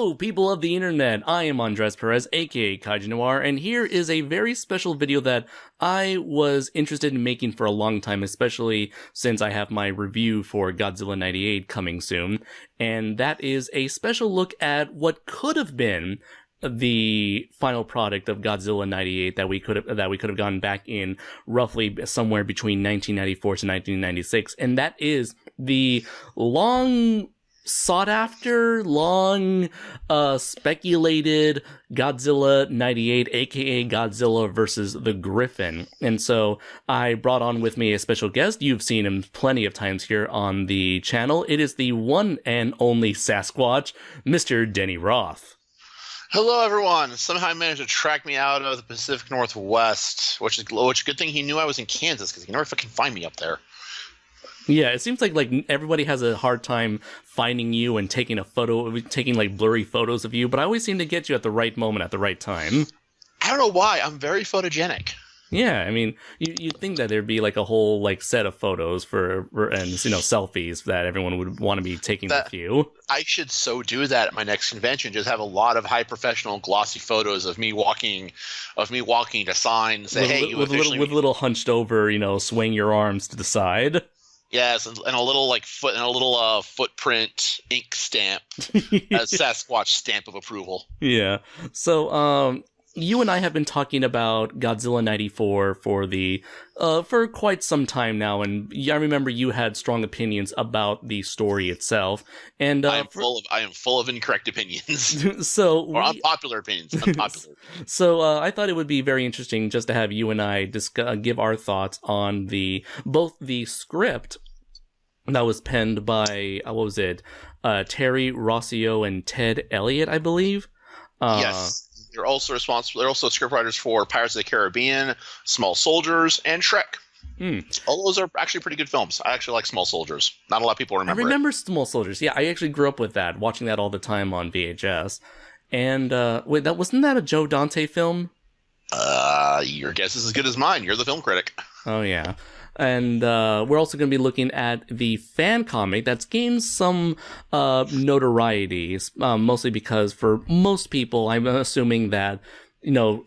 Hello, people of the internet. I am Andres Perez, aka Kaiju Noir, and here is a very special video that I was interested in making for a long time, especially since I have my review for Godzilla 98 coming soon. And that is a special look at what could have been the final product of Godzilla 98 that we could have gotten back in roughly somewhere between 1994 to 1996, and that is the long sought after, speculated Godzilla 98, aka Godzilla versus the Griffin. And so I brought on with me a special guest. You've seen him plenty of times here on the channel. It is the one and only Sasquatch, Mr. Denny Roth. Hello, everyone. Somehow he managed to track me out of the Pacific Northwest, which is a good thing he knew I was in Kansas, because he can never fucking find me up there. Yeah, it seems like everybody has a hard time finding you and taking like blurry photos of you, but I always seem to get you at the right moment at the right time. I don't know why. I'm very photogenic. Yeah, I mean, you'd think that there'd be like a whole like set of photos and selfies that everyone would want to be taking with you. I should so do that at my next convention. Just have a lot of high professional glossy photos of me walking to signs. Say, hey, with a little hunched over, swaying your arms to the side. Yes, and a little footprint ink stamp, a Sasquatch stamp of approval. Yeah. So, you and I have been talking about Godzilla 94 for quite some time now, and I remember you had strong opinions about the story itself. And I am full of incorrect opinions. So or unpopular opinions. Unpopular. So I thought it would be very interesting just to have you and I give our thoughts on both the script that was penned by Terry Rossio and Ted Elliott, I believe. Yes. They're also responsible. They're also scriptwriters for Pirates of the Caribbean, Small Soldiers, and Shrek. All those are actually pretty good films. I actually like Small Soldiers. Not a lot of people remember. I remember Small Soldiers. Yeah, I actually grew up with that, watching that all the time on VHS. And wait, wasn't that a Joe Dante film? Your guess is as good as mine. You're the film critic. Oh yeah. And we're also going to be looking at the fan comic that's gained some notoriety, mostly because for most people, I'm assuming that,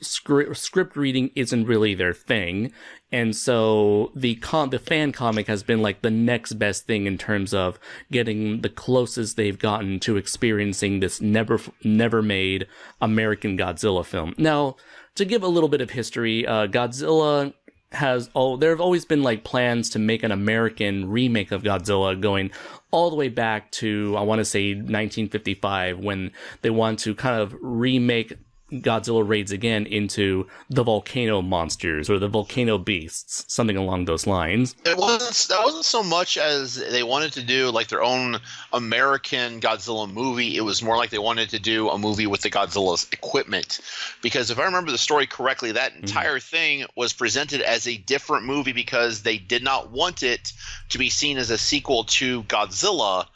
script reading isn't really their thing. And so the fan comic has been like the next best thing in terms of getting the closest they've gotten to experiencing this never made American Godzilla film. Now, to give a little bit of history, Godzilla there have always been like plans to make an American remake of Godzilla going all the way back to, I want to say 1955, when they want to kind of remake Godzilla raids again into the volcano monsters or the volcano beasts, something along those lines. That wasn't so much as they wanted to do like their own American Godzilla movie. It was more like they wanted to do a movie with the Godzilla's equipment. Because if I remember the story correctly, that entire thing was presented as a different movie because they did not want it to be seen as a sequel to Godzilla,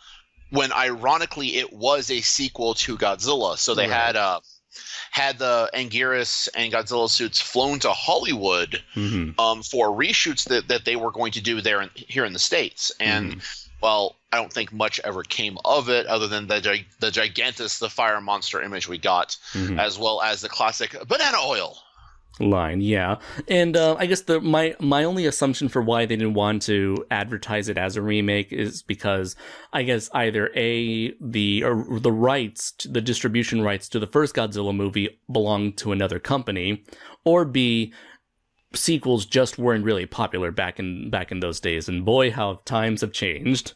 when ironically it was a sequel to Godzilla. So they had the Anguirus and Godzilla suits flown to Hollywood for reshoots that they were going to do here in the States. And, well, I don't think much ever came of it other than the Gigantus, the fire monster image we got, as well as the classic banana oil line. Yeah. And I guess my only assumption for why they didn't want to advertise it as a remake is because I guess either the distribution rights to the first Godzilla movie belonged to another company, or B, sequels just weren't really popular back in those days. And boy, how times have changed.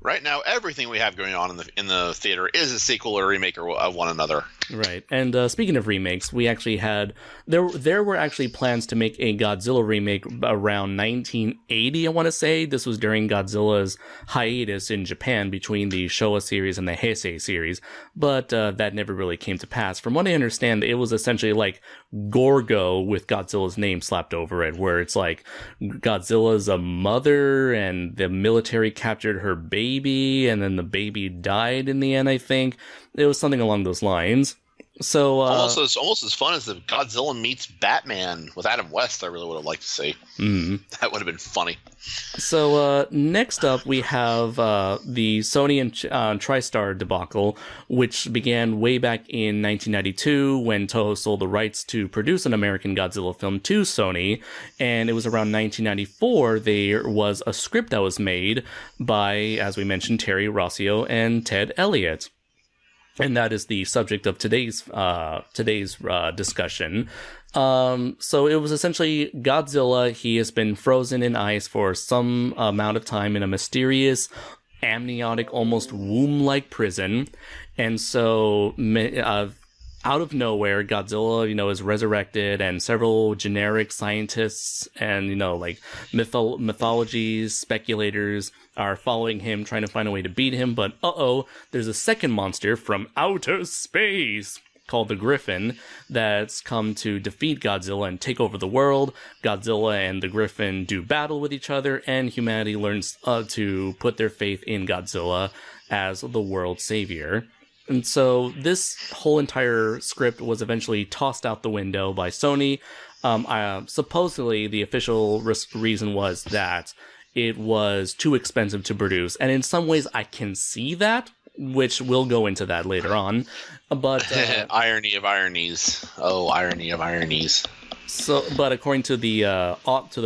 Right now, everything we have going on in the theater is a sequel or a remake of one another. Right. And speaking of remakes, we actually had there were actually plans to make a Godzilla remake around 1980. I want to say this was during Godzilla's hiatus in Japan between the Showa series and the Heisei series, but that never really came to pass. From what I understand, it was essentially like Gorgo with Godzilla's name slapped over it, where it's like Godzilla's a mother and the military captured her baby, and then the baby died in the end, I think. It was something along those lines. So almost as fun as the Godzilla meets Batman with Adam West. I really would have liked to see. That would have been funny. So next up, we have the Sony and TriStar debacle, which began way back in 1992 when Toho sold the rights to produce an American Godzilla film to Sony. And it was around 1994 there was a script that was made by, as we mentioned, Terry Rossio and Ted Elliott. And that is the subject of today's discussion. So it was essentially Godzilla. He has been frozen in ice for some amount of time in a mysterious, amniotic, almost womb-like prison. And so out of nowhere, Godzilla, is resurrected, and several generic scientists and, like mythologies, speculators are following him, trying to find a way to beat him. But there's a second monster from outer space called the Griffin that's come to defeat Godzilla and take over the world. Godzilla and the Griffin do battle with each other, and humanity learns to put their faith in Godzilla as the world's savior. And so this whole entire script was eventually tossed out the window by Sony. Supposedly, the official reason was that it was too expensive to produce. And in some ways, I can see that, which we'll go into that later on. But irony of ironies. Oh, irony of ironies. But according to the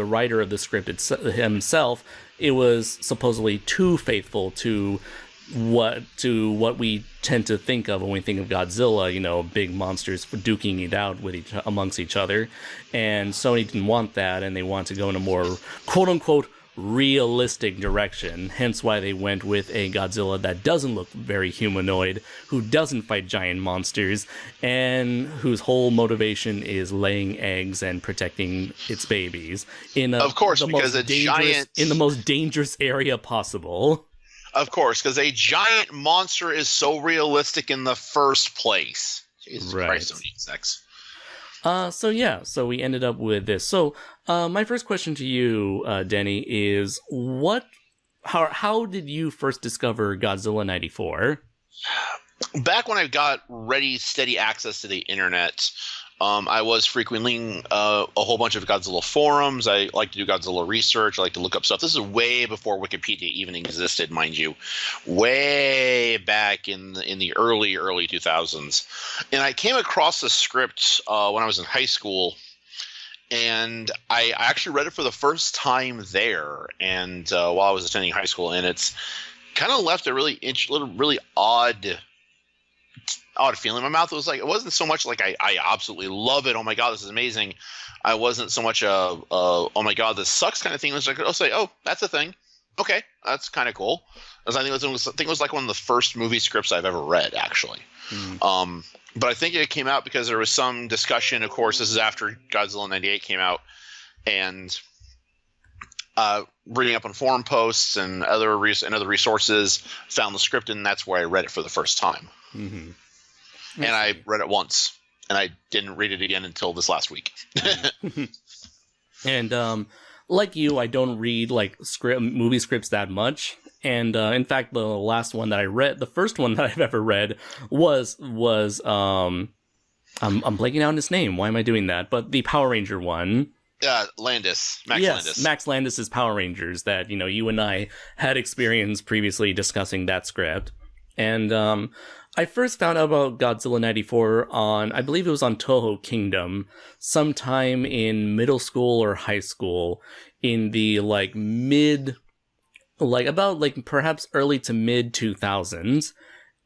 writer of the script himself, it was supposedly too faithful to what we tend to think of when we think of Godzilla, big monsters duking it out with amongst each other. And Sony didn't want that, and they want to go in a more quote-unquote realistic direction, hence why they went with a Godzilla that doesn't look very humanoid, who doesn't fight giant monsters, and whose whole motivation is laying eggs and protecting its babies in the most dangerous area possible. Of course, because a giant monster is so realistic in the first place. Jesus Christ, don't need sex. So we ended up with this. So, my first question to you, Denny, is how did you first discover Godzilla 94? Back when I got ready, steady access to the internet, I was frequenting a whole bunch of Godzilla forums. I like to do Godzilla research. I like to look up stuff. This is way before Wikipedia even existed, mind you, way back in the early 2000s. And I came across a script when I was in high school, and I actually read it for the first time there. And while I was attending high school, and it's kind of left a really odd feeling in my mouth. It wasn't so much like I absolutely love it, oh my god, this is amazing. I wasn't so much oh my god, this sucks kind of thing. It was like, I'll say, oh, that's a thing. Okay, that's kind of cool. I think it was like one of the first movie scripts I've ever read, actually. But I think it came out because there was some discussion. Of course, this is after Godzilla 98 came out, and reading up on forum posts and other resources, found the script, and that's where I read it for the first time. Mm-hmm. And I read it once, and I didn't read it again until this last week. And like you, I don't read movie scripts that much. And in fact, the last one that I read, the first one that I've ever read was I'm blanking out on his name. Why am I doing that? But the Power Ranger one. Landis. Max Landis' Power Rangers that, you and I had experience previously discussing that script. And I first found out about Godzilla 94 I believe it was on Toho Kingdom, sometime in middle school or high school, in the perhaps early to mid 2000s.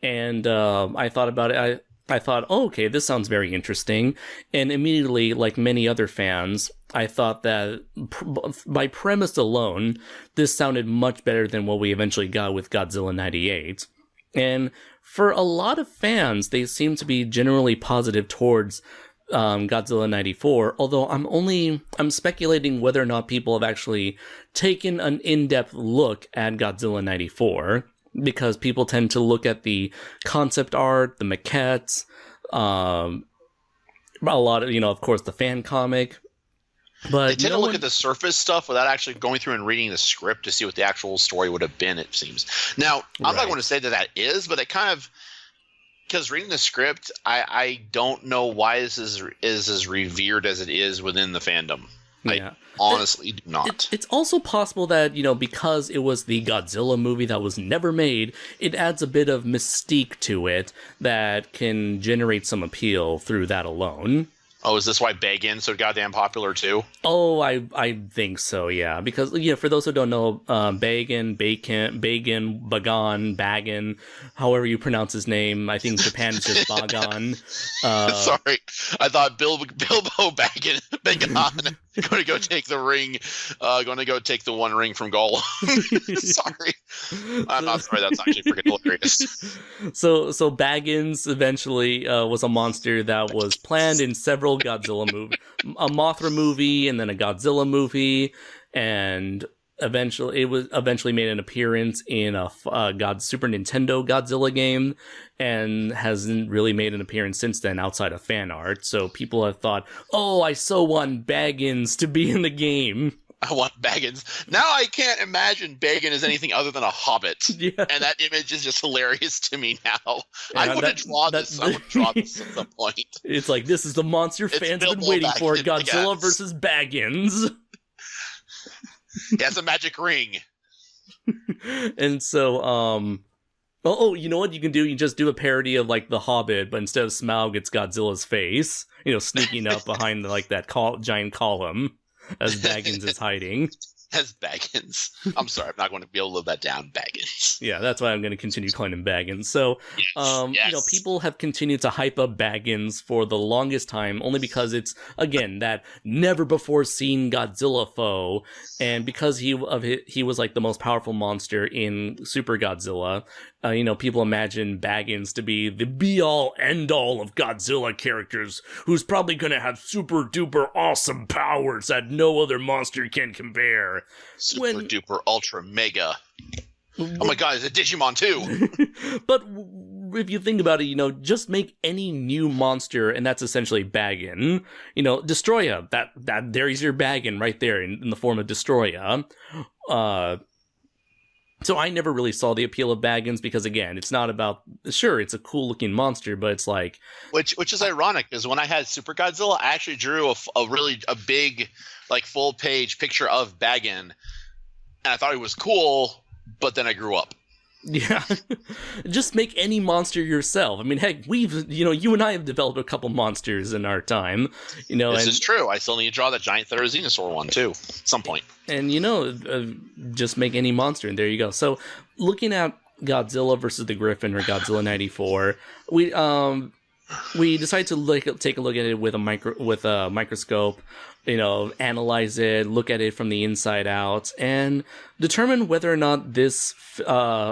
And I thought about it. I thought, oh, okay, this sounds very interesting. And immediately, like many other fans, I thought that by premise alone, this sounded much better than what we eventually got with Godzilla 98. And for a lot of fans, they seem to be generally positive towards Godzilla 94, although I'm speculating whether or not people have actually taken an in-depth look at Godzilla 94, because people tend to look at the concept art, the maquettes, a lot of, of course, the fan comic. But they tend to look at the surface stuff without actually going through and reading the script to see what the actual story would have been, it seems. Now, I'm not going to say that is, but it kind of because reading the script, I don't know why this is as revered as it is within the fandom. Yeah. I honestly do not. It's also possible that, because it was the Godzilla movie that was never made, it adds a bit of mystique to it that can generate some appeal through that alone. Oh, is this why Bagin's so goddamn popular too? Oh, I think so, yeah. Because, for those who don't know, Bagan, Bagan, however you pronounce his name, I think Japan is just Bagan. Sorry, I thought Bilbo Bagan going to go take the ring, going to go take the one ring from Gollum. Sorry. I'm not sorry, that's actually freaking hilarious. So Baggins eventually was a monster that was planned in several Godzilla movies, a Mothra movie, and then a Godzilla movie, and eventually made an appearance in a Super Nintendo Godzilla game, and hasn't really made an appearance since then outside of fan art. So people have thought, oh, I so want Baggins to be in the game. I want Baggins. Now I can't imagine Bagin as anything other than a hobbit. Yeah. And that image is just hilarious to me now. Yeah, I want to draw this at some point. It's like, this is the monster fans have been waiting for. Godzilla versus Baggins. Yeah, it's a magic ring. And so, oh, you know what you can do? You just do a parody of, like, The Hobbit, but instead of Smaug, it's Godzilla's face. Sneaking up behind, that giant column. As Baggins is hiding. As Baggins. I'm sorry, I'm not going to be able to live that down, Baggins. Yeah, that's why I'm going to continue calling him Baggins. So, yes. People have continued to hype up Baggins for the longest time, only because it's, again, that never-before-seen Godzilla foe, and because he was, like, the most powerful monster in Super Godzilla, people imagine Baggins to be the be-all, end-all of Godzilla characters, who's probably going to have super-duper awesome powers that no other monster can compare. Super-duper ultra mega. Oh my god, it's a Digimon too! But if you think about it, just make any new monster, and that's essentially Baggin. Destroya, that there's your Baggin right there in the form of Destroya. So I never really saw the appeal of Baggins because, again, it's not about... Sure, it's a cool-looking monster, but it's like... Which is ironic, because when I had Super Godzilla, I actually drew a big, like, full-page picture of Baggin, and I thought he was cool, but then I grew up. Yeah. Just make any monster yourself. I mean, heck, you and I have developed a couple monsters in our time. This is true. I still need to draw that giant Therizinosaur one, too, at some point. And, just make any monster, and there you go. So, looking at Godzilla versus the Griffin, or Godzilla 94, we decided to take a look at it with a microscope, analyze it, look at it from the inside out, and determine whether or not this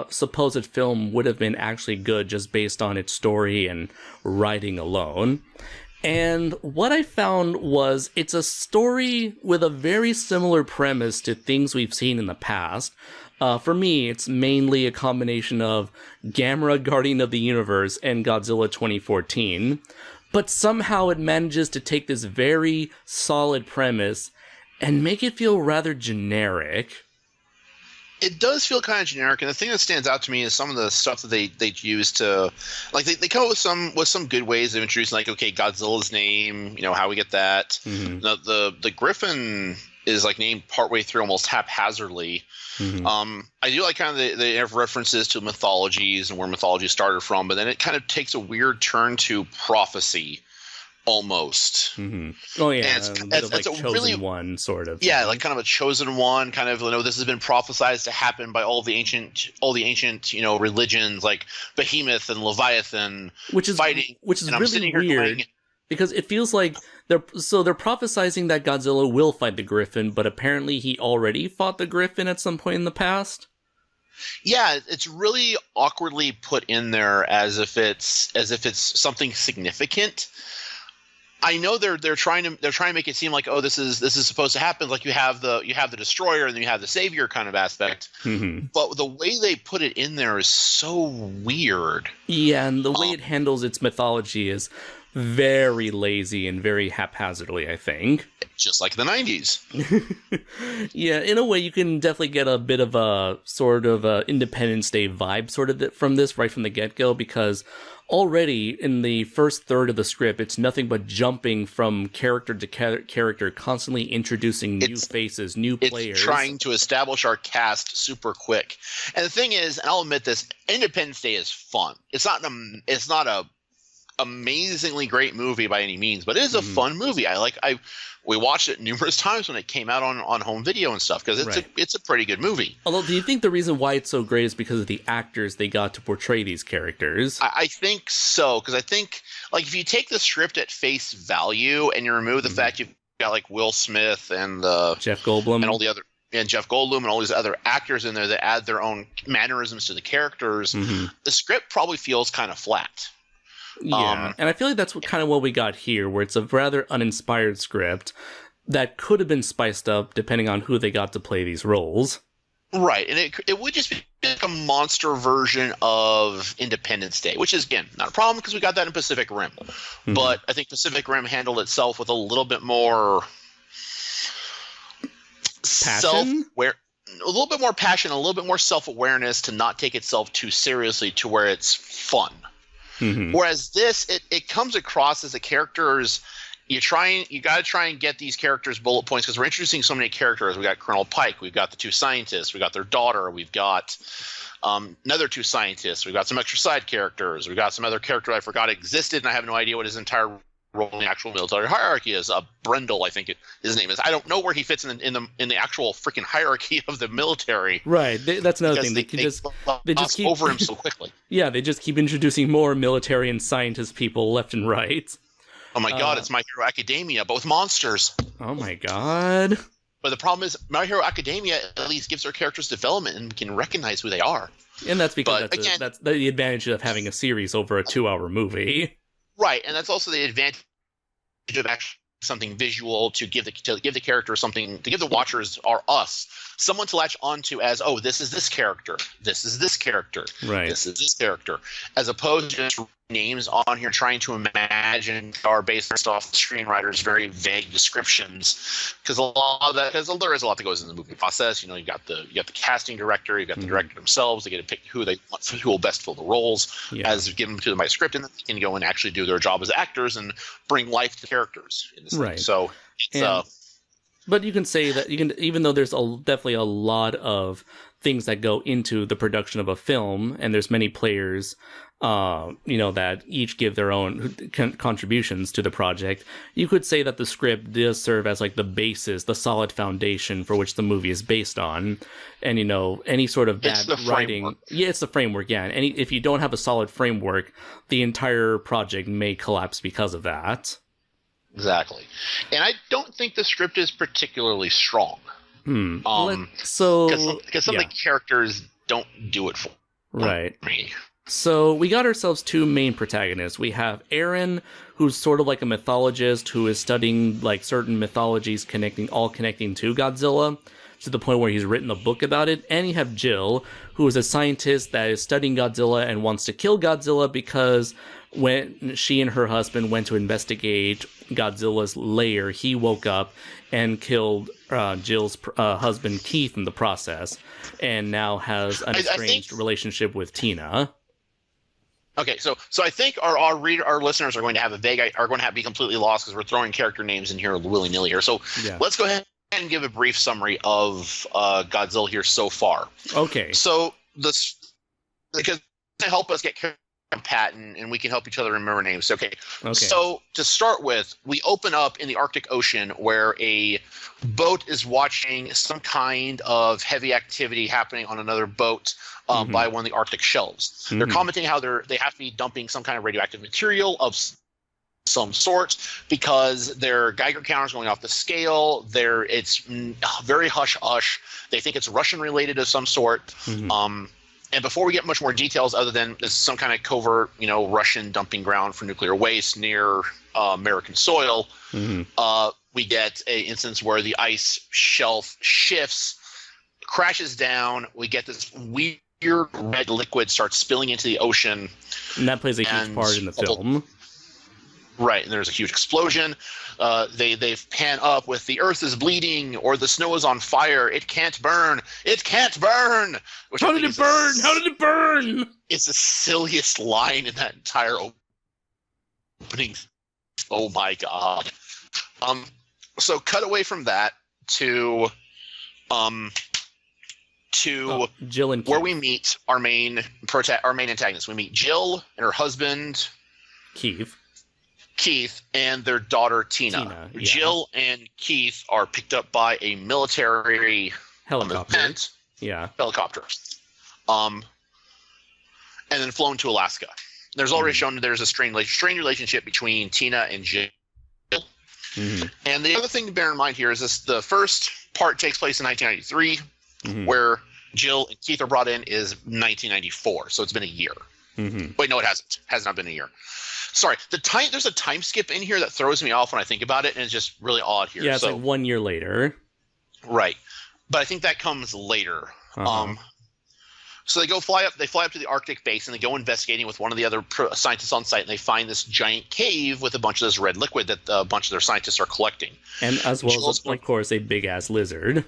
supposed film would have been actually good just based on its story and writing alone. And what I found was it's a story with a very similar premise to things we've seen in the past. For me, it's mainly a combination of Gamera, Guardian of the Universe, and Godzilla 2014. But somehow it manages to take this very solid premise and make it feel rather generic. It does feel kind of generic, and the thing that stands out to me is some of the stuff that they use to, like, they come up with some good ways of introducing, like, okay, Godzilla's name, how we get that. Mm-hmm. The Griffin is, like, named partway through almost haphazardly. Mm-hmm. I do like kind of the references to mythologies and where mythology started from, but then it kind of takes a weird turn to prophecy. Almost. Mm-hmm. Oh yeah, it's like chosen really, one sort of. Yeah, like kind of a chosen one. Kind of, this has been prophesized to happen by all the ancient, religions like Behemoth and Leviathan, which is fighting. Which is really weird because it feels like they're prophesizing that Godzilla will fight the Griffin, but apparently he already fought the Griffin at some point in the past. Yeah, it's really awkwardly put in there as if it's something significant. I know they're trying to make it seem like, oh, this is supposed to happen. Like you have the destroyer and then you have the savior kind of aspect. Mm-hmm. But the way they put it in there is so weird. Yeah, and the way it handles its mythology is very lazy and very haphazardly, I think. Just like the 90s. Yeah, in a way, you can definitely get a bit of a sort of Independence Day vibe sort of from this right from the get-go, because already in the first third of the script, it's nothing but jumping from character to character, constantly introducing new faces, new players. It's trying to establish our cast super quick. And the thing is, and I'll admit this, Independence Day is fun. It's not a amazingly great movie by any means, but it is a fun movie. We watched it numerous times when it came out on home video and stuff, because it's a pretty good movie. Although, do you think the reason why it's so great is because of the actors they got to portray these characters? I think so, because I think, like, if you take the script at face value and you remove the fact you've got like Will Smith and Jeff Goldblum and all the other Jeff Goldblum and all these other actors in there that add their own mannerisms to the characters, the script probably feels kind of flat. Yeah, and I feel like that's kind of what we got here, where it's a rather uninspired script that could have been spiced up depending on who they got to play these roles. Right, and it would just be like a monster version of Independence Day, which is, again, not a problem because we got that in Pacific Rim. But I think Pacific Rim handled itself with a little bit more self-aware. A little bit more passion, a little bit more self-awareness to not take itself too seriously to where it's fun. Whereas this, it comes across as the characters. You got to try and get these characters bullet points, because we're introducing so many characters. We got Colonel Pike, we've got the two scientists, we got their daughter, we've got another two scientists, we've got some extra side characters, we've got some other character I forgot existed, and I have no idea what his entire role in the actual military hierarchy is. Brendel, I think his name is. I don't know where he fits in the actual freaking hierarchy of the military. Right, that's another thing. They just keep over him so quickly. Yeah, they just keep introducing more military and scientist people left and right. Oh my god, it's My Hero Academia, both monsters. Oh my god. But the problem is, My Hero Academia at least gives their characters development and we can recognize who they are. And that's because that's the advantage of having a series over a 2-hour movie. Right, and that's also the advantage of actually something visual to give the character something, to give the watchers, or us, someone to latch onto as, oh, this is this character, this is this character, right, this is this character, as opposed to just names on here trying to imagine are based off the screenwriter's very vague descriptions, because a lot of that, because there is a lot that goes in the movie process. You got the casting director, you got the director themselves. They get to pick who they want, who will best fill the roles as given to them by script, and then they can go and actually do their job as actors and bring life to characters in this thing. So it's but you can say that even though there's definitely a lot of things that go into the production of a film, and there's many players, that each give their own contributions to the project, you could say that the script does serve as like the basis, the solid foundation for which the movie is based on. And any sort of bad writing, it's the framework. Yeah, and if you don't have a solid framework, the entire project may collapse because of that. Exactly. And I don't think the script is particularly strong. Because some of the characters don't do it for me. So we got ourselves two main protagonists. We have Aaron, who's sort of like a mythologist who is studying like certain mythologies connecting to Godzilla, to the point where he's written a book about it. And you have Jill, who is a scientist that is studying Godzilla and wants to kill Godzilla because when she and her husband went to investigate Godzilla's lair, he woke up and killed Jill's husband Keith in the process, and now has an estranged relationship with Tina. Okay, so I think our listeners are going to have be completely lost because we're throwing character names in here willy nilly here. So let's go ahead and give a brief summary of Godzilla here so far. Okay. So because to help us get patent, and we can help each other remember names. Okay. So to start with, we open up in the Arctic Ocean where a boat is watching some kind of heavy activity happening on another boat by one of the Arctic shelves. They're commenting how they have to be dumping some kind of radioactive material of some sort because their Geiger counter is going off the scale. It's very hush hush. They think it's Russian related of some sort. And before we get much more details, other than this some kind of covert, Russian dumping ground for nuclear waste near American soil, we get an instance where the ice shelf shifts, crashes down. We get this weird red liquid starts spilling into the ocean. And that plays a huge part in the film. Right, and there's a huge explosion. They pan up with "the earth is bleeding" or "the snow is on fire. It can't burn. It can't burn." Which How did it burn? How did it burn? It's the silliest line in that entire opening. Oh my god. So cut away from that to Jill and Keith. where we meet our main antagonist. We meet Jill and her husband Keith and their daughter Tina. Yeah. Jill and Keith are picked up by a military helicopter. Helicopter. And then flown to Alaska. There's already shown that there's a strained relationship between Tina and Jill. Mm-hmm. And the other thing to bear in mind here is the first part takes place in 1993, where Jill and Keith are brought in is 1994. So it's been a year. Mm-hmm. Wait, no, it hasn't. Has not been a year. Sorry, there's a time skip in here that throws me off when I think about it, and it's just really odd here. Yeah, it's like 1 year later. Right, but I think that comes later. So they fly up to the Arctic base, and they go investigating with one of the other scientists on site, and they find this giant cave with a bunch of this red liquid that a bunch of their scientists are collecting. And as well as, of course, a big-ass lizard.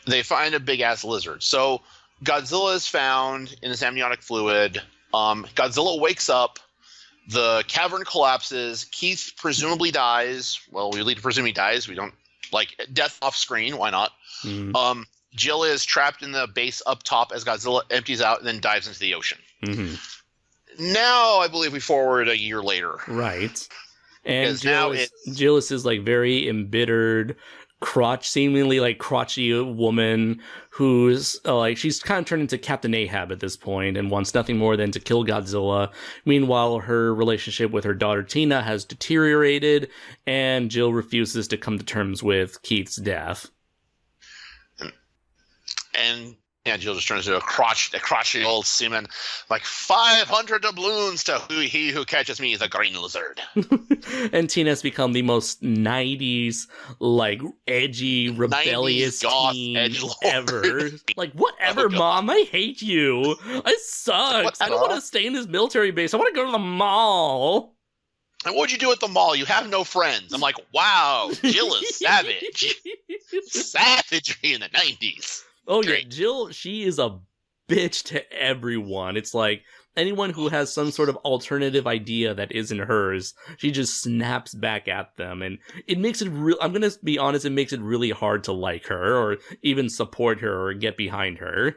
They find a big-ass lizard. So Godzilla is found in this amniotic fluid. Godzilla wakes up. The cavern collapses. Keith presumably dies. Well, we lead to presume he dies. We don't death off screen. Why not? Mm-hmm. Jill is trapped in the base up top as Godzilla empties out and then dives into the ocean. Mm-hmm. Now, I believe we forward a year later. Right. And Jill is this very embittered, seemingly crotchety woman who's she's kind of turned into Captain Ahab at this point and wants nothing more than to kill Godzilla. Meanwhile, her relationship with her daughter Tina has deteriorated, and Jill refuses to come to terms with Keith's death. And Jill just turns into a crotchety old seaman, 500 doubloons to he who catches me, the green lizard. And Tina's become the most 90s, edgy, rebellious 90s teen ever. Whatever, Mom, I hate you. I suck. I don't want to stay in this military base. I want to go to the mall. And what'd you do at the mall? You have no friends. I'm wow, Jill is savage. Savagery in the 90s. Oh, great. Yeah, Jill, she is a bitch to everyone. It's anyone who has some sort of alternative idea that isn't hers, she just snaps back at them. And it makes it I'm going to be honest, it makes it really hard to like her or even support her or get behind her.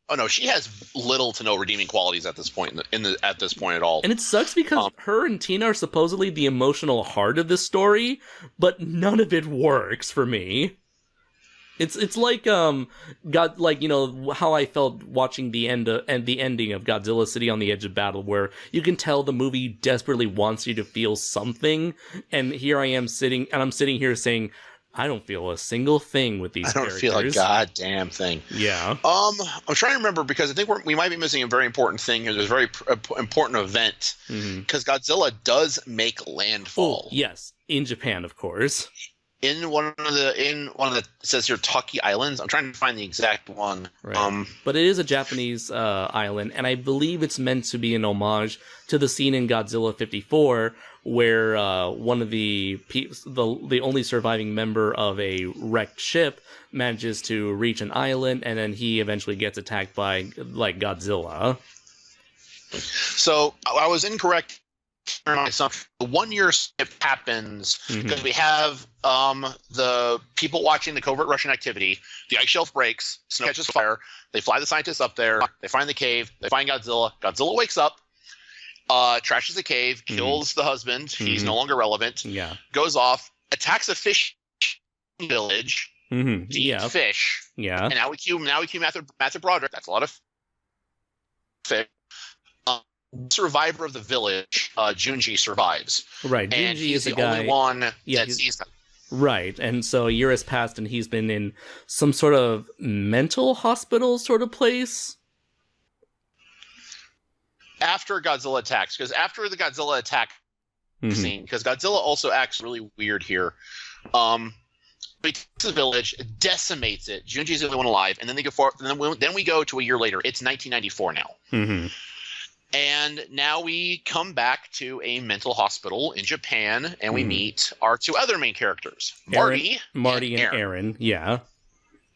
Oh, no, she has little to no redeeming qualities at this point at this point at all. And it sucks because her and Tina are supposedly the emotional heart of this story, but none of it works for me. It's how I felt watching the ending of Godzilla City on the Edge of Battle, where you can tell the movie desperately wants you to feel something, and here I am sitting here saying, I don't feel a single thing with these characters. I don't feel a goddamn thing. Yeah. I'm trying to remember because I think we might be missing a very important thing here. There's a very important event because Godzilla does make landfall. Oh, yes, in Japan, of course. In one of the it says here Taki Islands. I'm trying to find the exact one. Right. But it is a Japanese island, and I believe it's meant to be an homage to the scene in Godzilla 54 where one of the only surviving member of a wrecked ship manages to reach an island, and then he eventually gets attacked by Godzilla. So I was incorrect. The 1 year skip happens because we have the people watching the covert Russian activity. The ice shelf breaks, snow catches fire. They fly the scientists up there. They find the cave. They find Godzilla. Godzilla wakes up, trashes the cave, kills the husband. He's no longer relevant. Yeah, goes off, attacks a fish village. To eat fish. Yeah, and now we cue Matthew Broderick. That's a lot of fish. Survivor of the village, Junji survives. Right, and Junji is the a guy, only one that sees them. Right, and so a year has passed, and he's been in some sort of mental hospital sort of place. After Godzilla attacks, because after the Godzilla attack scene, because Godzilla also acts really weird here. He takes the village, decimates it. Junji's the only one alive, and then they go then we go to a year later. It's 1994 now. And now we come back to a mental hospital in Japan, and we meet our two other main characters, Marty and Aaron. Yeah.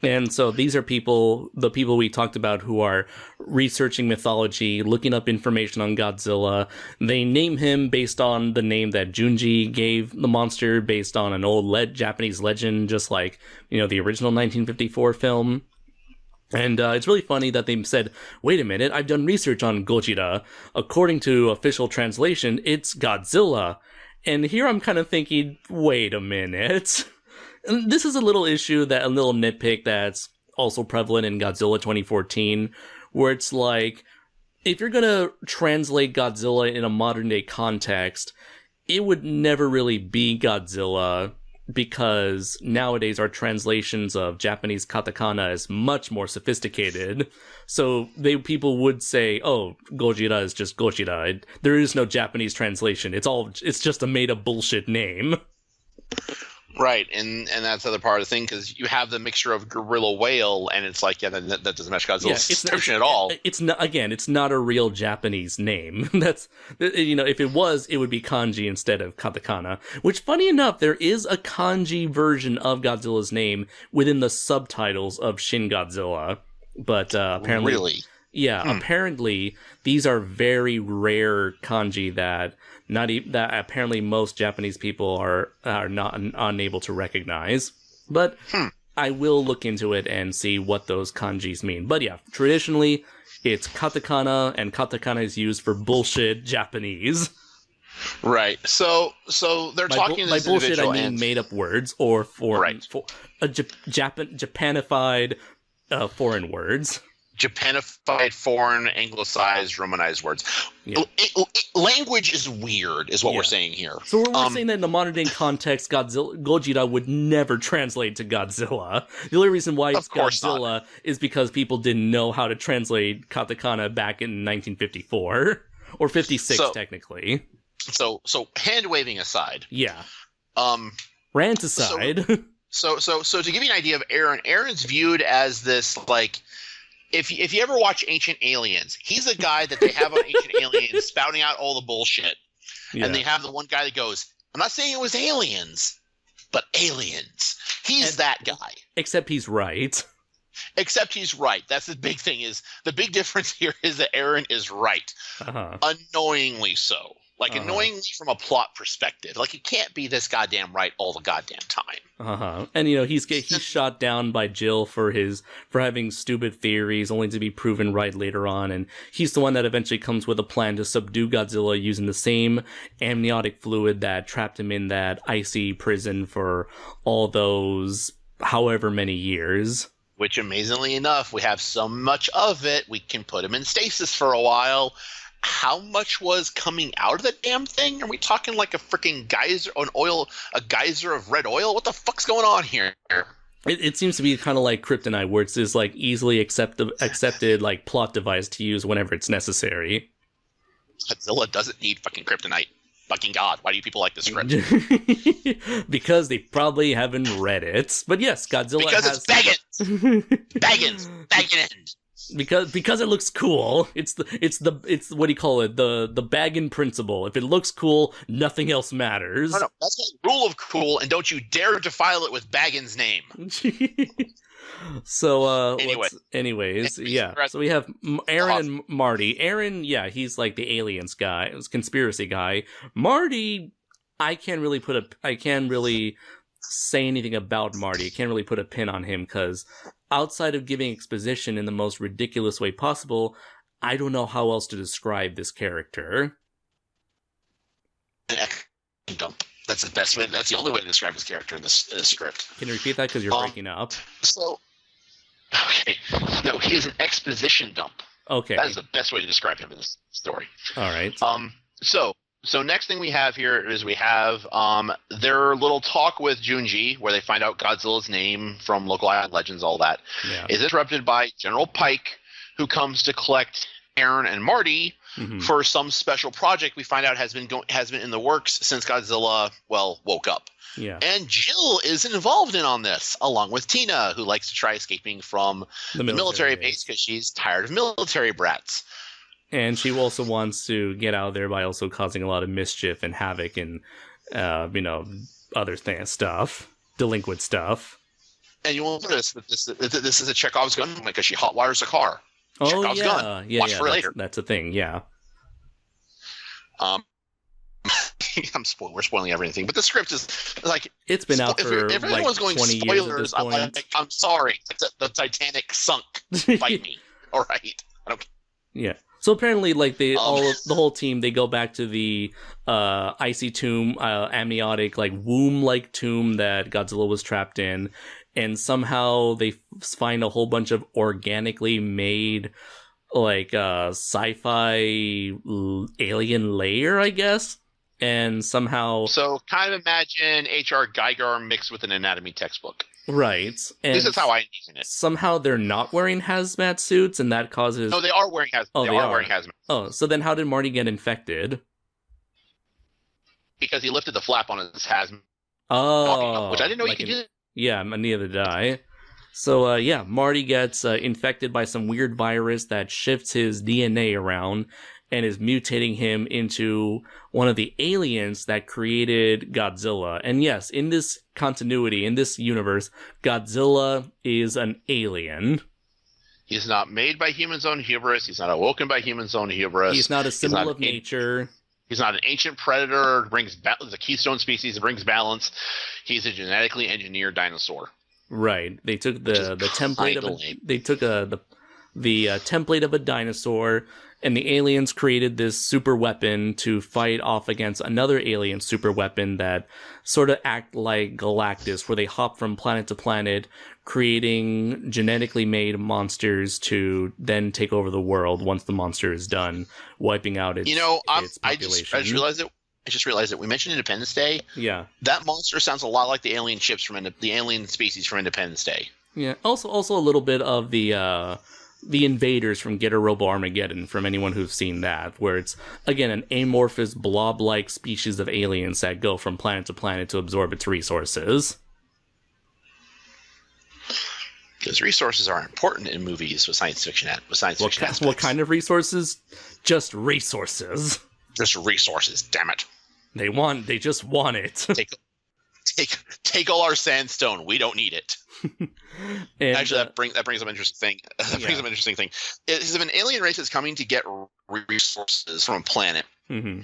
And so these are the people we talked about who are researching mythology, looking up information on Godzilla. They name him based on the name that Junji gave the monster, based on an old Japanese legend, just like, the original 1954 film. And it's really funny that they said, wait a minute, I've done research on Gojira. According to official translation, it's Godzilla. And here I'm kind of thinking, wait a minute. And this is a little nitpick that's also prevalent in Godzilla 2014, where it's like, if you're going to translate Godzilla in a modern day context, it would never really be Godzilla, because nowadays our translations of Japanese katakana is much more sophisticated. So people would say, oh, Gojira is just Gojira. There is no Japanese translation. It's just a made up bullshit name. Right, and that's the other part of the thing, because you have the mixture of gorilla whale, and it's like, that doesn't match Godzilla's description at all. It's not a real Japanese name. That's, if it was, it would be kanji instead of katakana. Which, funny enough, there is a kanji version of Godzilla's name within the subtitles of Shin Godzilla, but apparently, really, apparently these are very rare kanji that apparently most Japanese people are not unable to recognize. But I will look into it and see what those kanjis mean. But yeah, traditionally it's katakana, and katakana is used for bullshit Japanese. Right. So they're talking to this by bullshit individual, I mean made up words or Japanified foreign words. Japanified, foreign, anglicized, Romanized words. Yeah. Language is weird, is what we're saying here. So we're saying that in the modern day context, Gojira would never translate to Godzilla. The only reason why it's Godzilla is because people didn't know how to translate katakana back in 1954 or 56, technically. So hand waving aside. Yeah. Rant aside. So to give you an idea of Aaron's viewed as this, like, if you ever watch Ancient Aliens, he's the guy that they have on Ancient Aliens spouting out all the bullshit. Yeah. And they have the one guy that goes, I'm not saying it was aliens, but aliens. He's that guy. Except he's right. That's the big thing. Is the big difference here is that Aaron is right. Annoyingly so. Like, annoyingly from a plot perspective. Like, he can't be this goddamn right all the goddamn time. And, he's shot down by Jill for having stupid theories, only to be proven right later on. And he's the one that eventually comes with a plan to subdue Godzilla using the same amniotic fluid that trapped him in that icy prison for all those however many years. Which, amazingly enough, we have so much of it, we can put him in stasis for a while. How much was coming out of the damn thing? Are we talking like a freaking geyser, a geyser of red oil? What the fuck's going on here? It seems to be kind of like kryptonite, where it's this like easily accepted like plot device to use whenever it's necessary. Godzilla doesn't need fucking kryptonite. Fucking God, why do you people like this script? Because they probably haven't read it. But yes, Godzilla it's Baggins. Baggins. Because it looks cool. It's what do you call it? The Baggin principle. If it looks cool, nothing else matters. No, that's the rule of cool, and don't you dare defile it with Baggin's name. So anyways, yeah. So we have Aaron and Marty. Aaron, yeah, he's like the aliens guy, conspiracy guy. Marty, I can't really say anything about Marty. I can't really put a pin on him, because outside of giving exposition in the most ridiculous way possible, I don't know how else to describe this character. Dump. That's the best way. That's the only way to describe his character in this script. Can you repeat that, because you're breaking up? No, he is an exposition dump. Okay. That is the best way to describe him in this story. All right. So next thing we have here is we have their little talk with Junji, where they find out Godzilla's name from local island legends, all that. Yeah. Is interrupted by General Pike, who comes to collect Aaron and Marty for some special project we find out has been in the works since Godzilla woke up. Yeah. And Jill is involved on this, along with Tina, who likes to try escaping from the military base because she's tired of military brats. And she also wants to get out of there by also causing a lot of mischief and havoc and, other stuff, delinquent stuff. And you will notice that this is a Chekhov's gun because she hotwires a car. Oh, Chekhov's gun. Watch for later. That's a thing, yeah. We're spoiling everything, but the script is like it's been out for if like anyone's going 20 spoilers, years at this point. I'm sorry. The Titanic sunk. Fight me. All right. I don't. Yeah. So apparently, like the whole team, they go back to the icy tomb, amniotic, like womb-like tomb that Godzilla was trapped in, and somehow they find a whole bunch of organically made, like sci-fi alien layer, I guess. And somehow... So kind of imagine H.R. Geiger mixed with an anatomy textbook. Right. And this is how I envision it. Somehow they're not wearing hazmat suits, and that causes... No, they are wearing hazmat. Oh, they are wearing hazmat. Oh, so then how did Marty get infected? Because he lifted the flap on his hazmat. Oh. Which I didn't know like you could do. Yeah, neither did I. So, Marty gets infected by some weird virus that shifts his DNA around and is mutating him into one of the aliens that created Godzilla. And yes, in this continuity, in this universe, Godzilla is an alien. He's not made by humans' own hubris. He's not awoken by humans' own hubris. He's not a symbol of nature. He's not an ancient predator. Brings the keystone species. That brings balance. He's a genetically engineered dinosaur. Right. They took the template of the template of a dinosaur, and the aliens created this super weapon to fight off against another alien super weapon that sort of act like Galactus, where they hop from planet to planet, creating genetically made monsters to then take over the world once the monster is done, wiping out its population. I just realized that we mentioned Independence Day. Yeah. That monster sounds a lot like the alien ships from the alien species from Independence Day. Yeah. Also a little bit of the invaders from Get a Robo Armageddon, from anyone who's seen that, where it's, again, an amorphous blob-like species of aliens that go from planet to planet to absorb its resources. Because resources are important in movies with science fiction aspects. What kind of resources? Just resources. Just resources, damn it. They just want it. Take all our sandstone. We don't need it. And, actually, that brings up an interesting thing. Is if an alien race is coming to get resources from a planet, mm-hmm.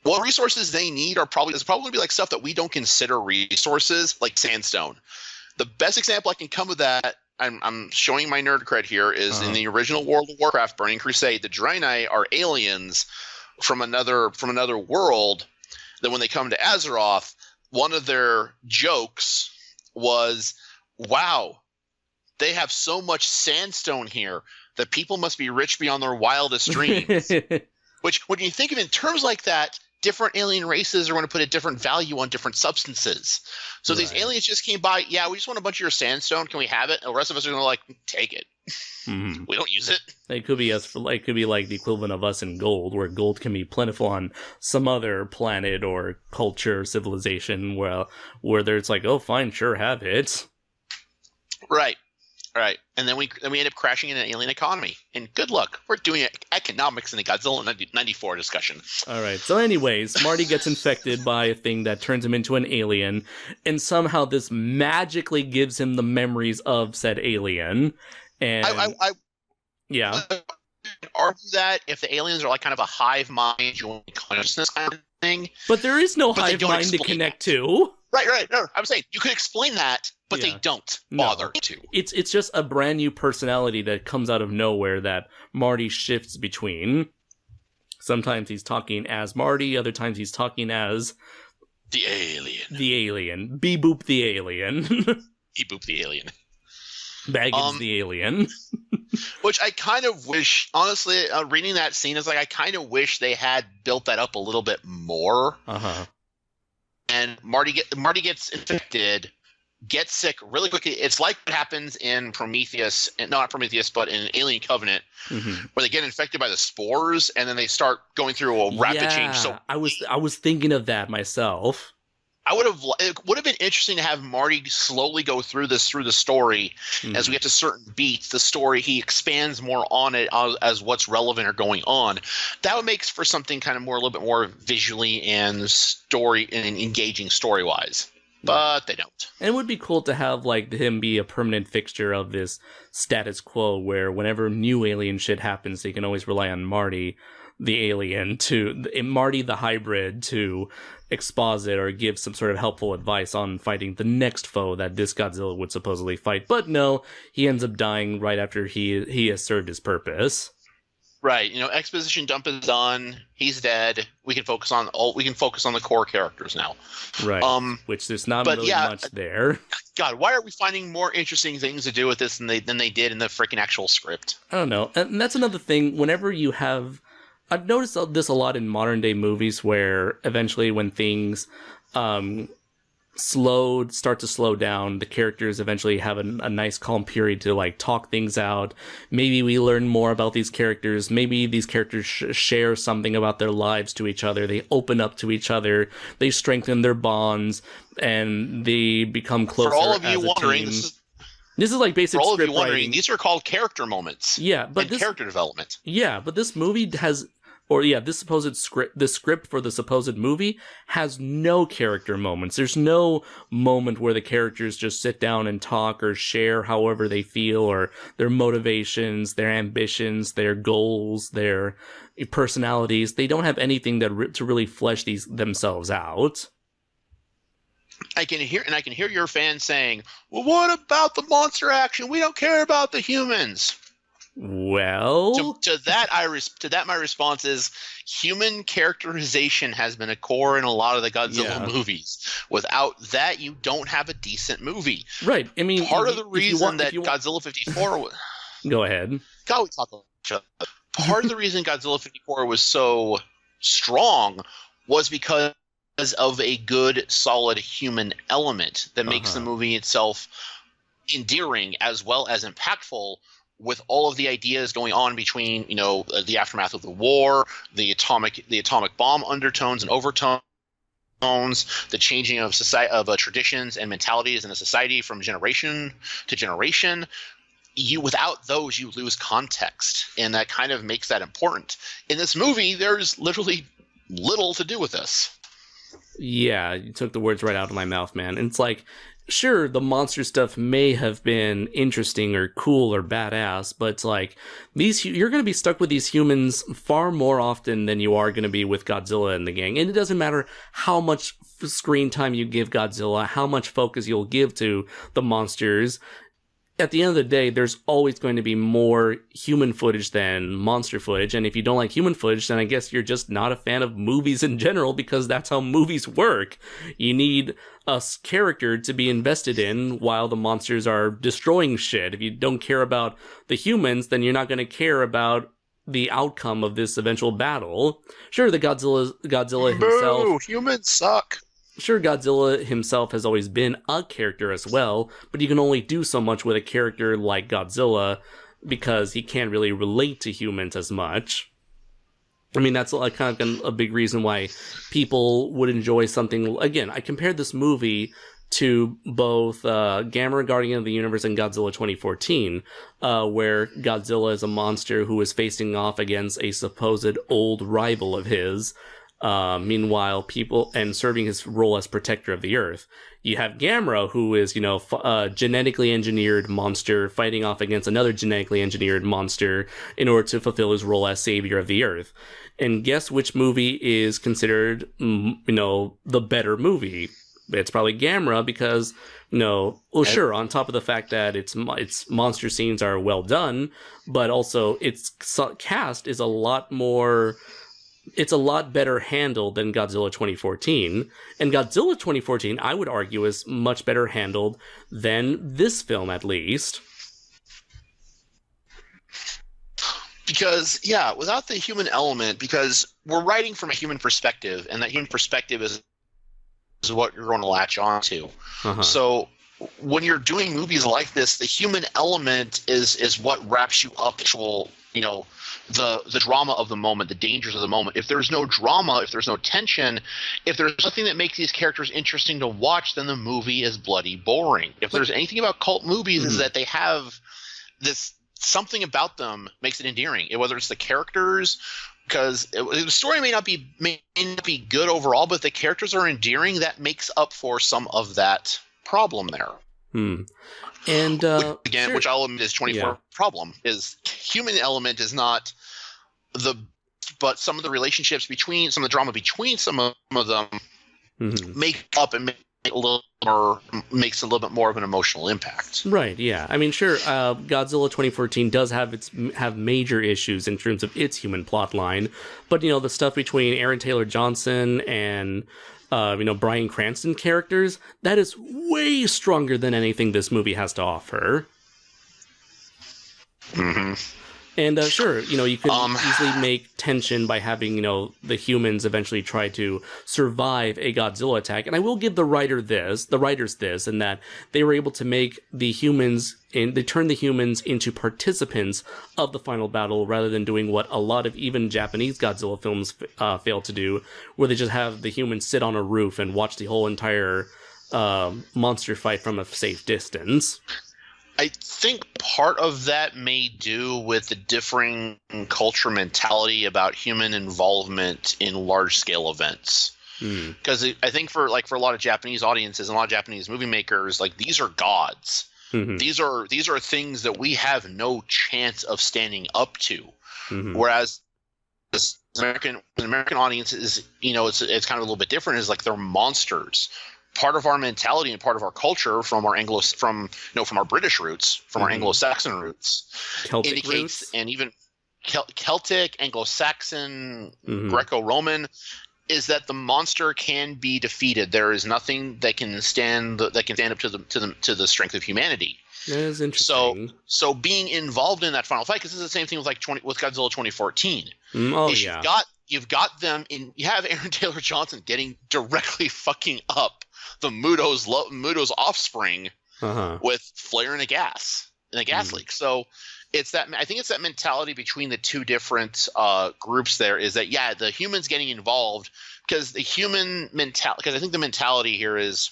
what resources they need is probably be like stuff that we don't consider resources, like sandstone. The best example I can come with that, I'm showing my nerd cred here, is in the original World of Warcraft Burning Crusade, the Draenei are aliens from another world. That when they come to Azeroth, one of their jokes was, wow, they have so much sandstone here that people must be rich beyond their wildest dreams. Which, when you think of it in terms like that, different alien races are going to put a different value on different substances. So these aliens just came by, yeah, we just want a bunch of your sandstone. Can we have it? And the rest of us are going to like, take it. Mm-hmm. We don't use it. It could be like the equivalent of us in gold, where gold can be plentiful on some other planet or culture, civilization, where there's like, oh, fine, sure, have it. Right. And then we end up crashing in an alien economy. And good luck. We're doing economics in the Godzilla 94 discussion. All right. So anyways, Marty gets infected by a thing that turns him into an alien, and somehow this magically gives him the memories of said alien. And I argue that if the aliens are like kind of a hive mind, joint consciousness kind of thing. But there is no hive mind to connect to. Right. No, I'm saying you could explain that, but they don't bother to. It's just a brand new personality that comes out of nowhere that Marty shifts between. Sometimes he's talking as Marty, other times he's talking as the alien. The alien. Beep-boop the alien. Beep-boop the alien. Baggins the alien. Which I kind of wish, honestly, reading that scene is like, I kind of wish they had built that up a little bit more. Uh-huh. And Marty gets infected, gets sick really quickly. It's like what happens in Prometheus, not Prometheus, but in Alien Covenant, mm-hmm. where they get infected by the spores, and then they start going through a rapid change. So I was thinking of that myself. it would have been interesting to have Marty slowly go through the story. As we get to certain beats, the story, he expands more on it as what's relevant or going on. That would make for something kind of more, a little bit more visually and engaging story wise. But they don't. And it would be cool to have like him be a permanent fixture of this status quo, where whenever new alien shit happens, they can always rely on Marty, the alien, Marty the hybrid, to exposit or give some sort of helpful advice on fighting the next foe that this Godzilla would supposedly fight. But no, he ends up dying right after he has served his purpose. Right, exposition dump is done. He's dead. We can focus on the core characters now. Right. Which there's not really much there. God, why are we finding more interesting things to do with this than they did in the freaking actual script? I don't know. And that's another thing. Whenever you have, I've noticed this a lot in modern day movies, where eventually when things start to slow down, the characters eventually have a nice calm period to like talk things out. Maybe we learn more about these characters. Maybe these characters share something about their lives to each other. They open up to each other. They strengthen their bonds, and they become closer. For all of you wondering, this is like basic script writing. For all of you wondering, these are called character moments. Yeah, but character development. Yeah, but this movie has. This script for the supposed movie has no character moments. There's no moment where the characters just sit down and talk or share however they feel, or their motivations, their ambitions, their goals, their personalities. They don't have anything to really flesh themselves out. I can hear your fans saying, "Well, what about the monster action? We don't care about the humans." Well, to that my response is, human characterization has been a core in a lot of the Godzilla movies. Without that, you don't have a decent movie. Right. I mean, part of the reason that Godzilla 54 Go ahead. God, we talk about each other. Part of the reason Godzilla 54 was so strong was because of a good, solid human element that makes the movie itself endearing as well as impactful, with all of the ideas going on between, the aftermath of the war, the atomic bomb undertones and overtones, the changing of traditions and mentalities in a society from generation to generation. Without those, you lose context, and that kind of makes that important. In this movie, there's literally little to do with this. Yeah, you took the words right out of my mouth, man. And it's like, sure, the monster stuff may have been interesting or cool or badass, but it's like, you're going to be stuck with these humans far more often than you are going to be with Godzilla and the gang. And it doesn't matter how much screen time you give Godzilla, how much focus you'll give to the monsters. At the end of the day, there's always going to be more human footage than monster footage. And if you don't like human footage, then I guess you're just not a fan of movies in general, because that's how movies work. You need a character to be invested in while the monsters are destroying shit. If you don't care about the humans, then you're not going to care about the outcome of this eventual battle. Sure, the Godzilla himself... Boo! Humans suck! Sure, Godzilla himself has always been a character as well, but you can only do so much with a character like Godzilla because he can't really relate to humans as much. I mean, that's kind of a big reason why people would enjoy something... Again, I compared this movie to both Gamera Guardian of the Universe and Godzilla 2014, where Godzilla is a monster who is facing off against a supposed old rival of his. Meanwhile, and serving his role as protector of the Earth. You have Gamera, who is, a genetically engineered monster fighting off against another genetically engineered monster in order to fulfill his role as savior of the Earth. And guess which movie is considered, the better movie? It's probably Gamera, because, sure, on top of the fact that its monster scenes are well done, but also its cast is a lot more... It's a lot better handled than Godzilla 2014. And Godzilla 2014, I would argue, is much better handled than this film, at least. Because, without the human element, because we're writing from a human perspective, and that human perspective is what you're going to latch on to. So when you're doing movies like this, the human element is what wraps you up the drama of the moment, the dangers of the moment. If there's no drama, if there's no tension, if there's nothing that makes these characters interesting to watch, then the movie is bloody boring. If there's anything about cult movies is that they have this something about them makes it endearing. Whether it's the characters, because the story may not be good overall, but if the characters are endearing, that makes up for some of that problem there. And again, sure. which I'll admit is 24 problem is human element is not but some of the relationships between some of the drama between some of them make up and makes a little bit more of an emotional impact. Right, yeah. I mean, sure, Godzilla 2014 does have major issues in terms of its human plot line, but, the stuff between Aaron Taylor Johnson and, Bryan Cranston characters, that is way stronger than anything this movie has to offer. And sure, you could easily make tension by having, the humans eventually try to survive a Godzilla attack. And I will give the writers this, in that they were able to make they turn the humans into participants of the final battle rather than doing what a lot of even Japanese Godzilla films fail to do, where they just have the humans sit on a roof and watch the whole entire monster fight from a safe distance. I think part of that may do with the differing culture mentality about human involvement in large-scale events. Because I think for a lot of Japanese audiences and a lot of Japanese movie makers, these are gods. These are things that we have no chance of standing up to. Whereas the American audience is, it's kind of a little bit different. Is they're monsters. Part of our mentality and part of our culture from our British roots, from our Anglo-Saxon roots, Celtic indicates roots? And even Celtic, Anglo-Saxon, Greco-Roman, is that the monster can be defeated. There is nothing that can stand up to the strength of humanity. That is interesting. So being involved in that final fight, because this is the same thing with Godzilla 2014. You've got them in. You have Aaron Taylor Johnson getting directly fucking up the Muto's offspring with flare and a gas leak. So I think it's that mentality between the two different groups there is that, the humans getting involved because I think the mentality here is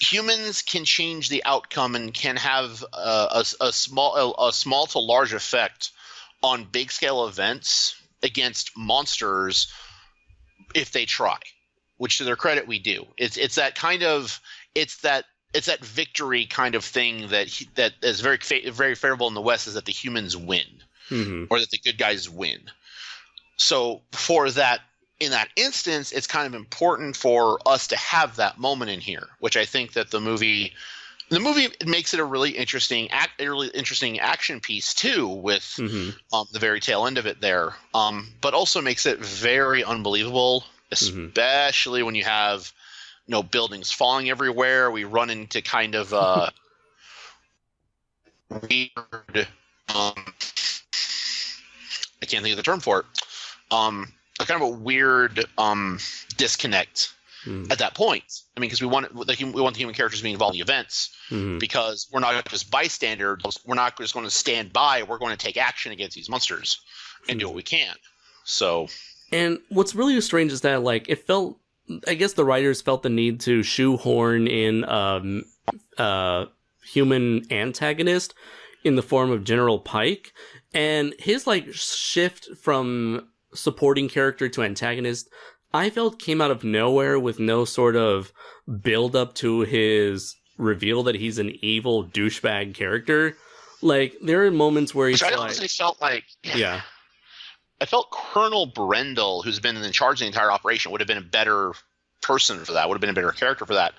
humans can change the outcome and can have a small to large effect on big scale events against monsters if they try. Which, to their credit, we do. It's that victory kind of thing that is very very favorable in the West, is that the humans win, or that the good guys win. So for that, in that instance, it's kind of important for us to have that moment in here, which I think that the movie makes it a really interesting action piece too, with the very tail end of it there, but also makes it very unbelievable. Especially when you have, buildings falling everywhere. We run into kind of weird. I can't think of the term for it. A kind of a weird disconnect at that point. I mean, because we want the human characters being involved in the events, because we're not just bystanders. We're not just going to stand by. We're going to take action against these monsters and do what we can. So. And what's really strange is that, I guess the writers felt the need to shoehorn in human antagonist in the form of General Pike, and his shift from supporting character to antagonist, I felt came out of nowhere with no sort of build up to his reveal that he's an evil douchebag character. There are moments where he's I honestly felt I felt Colonel Brendel, who's been in charge of the entire operation, would have been a better person for that, would have been a better character for that,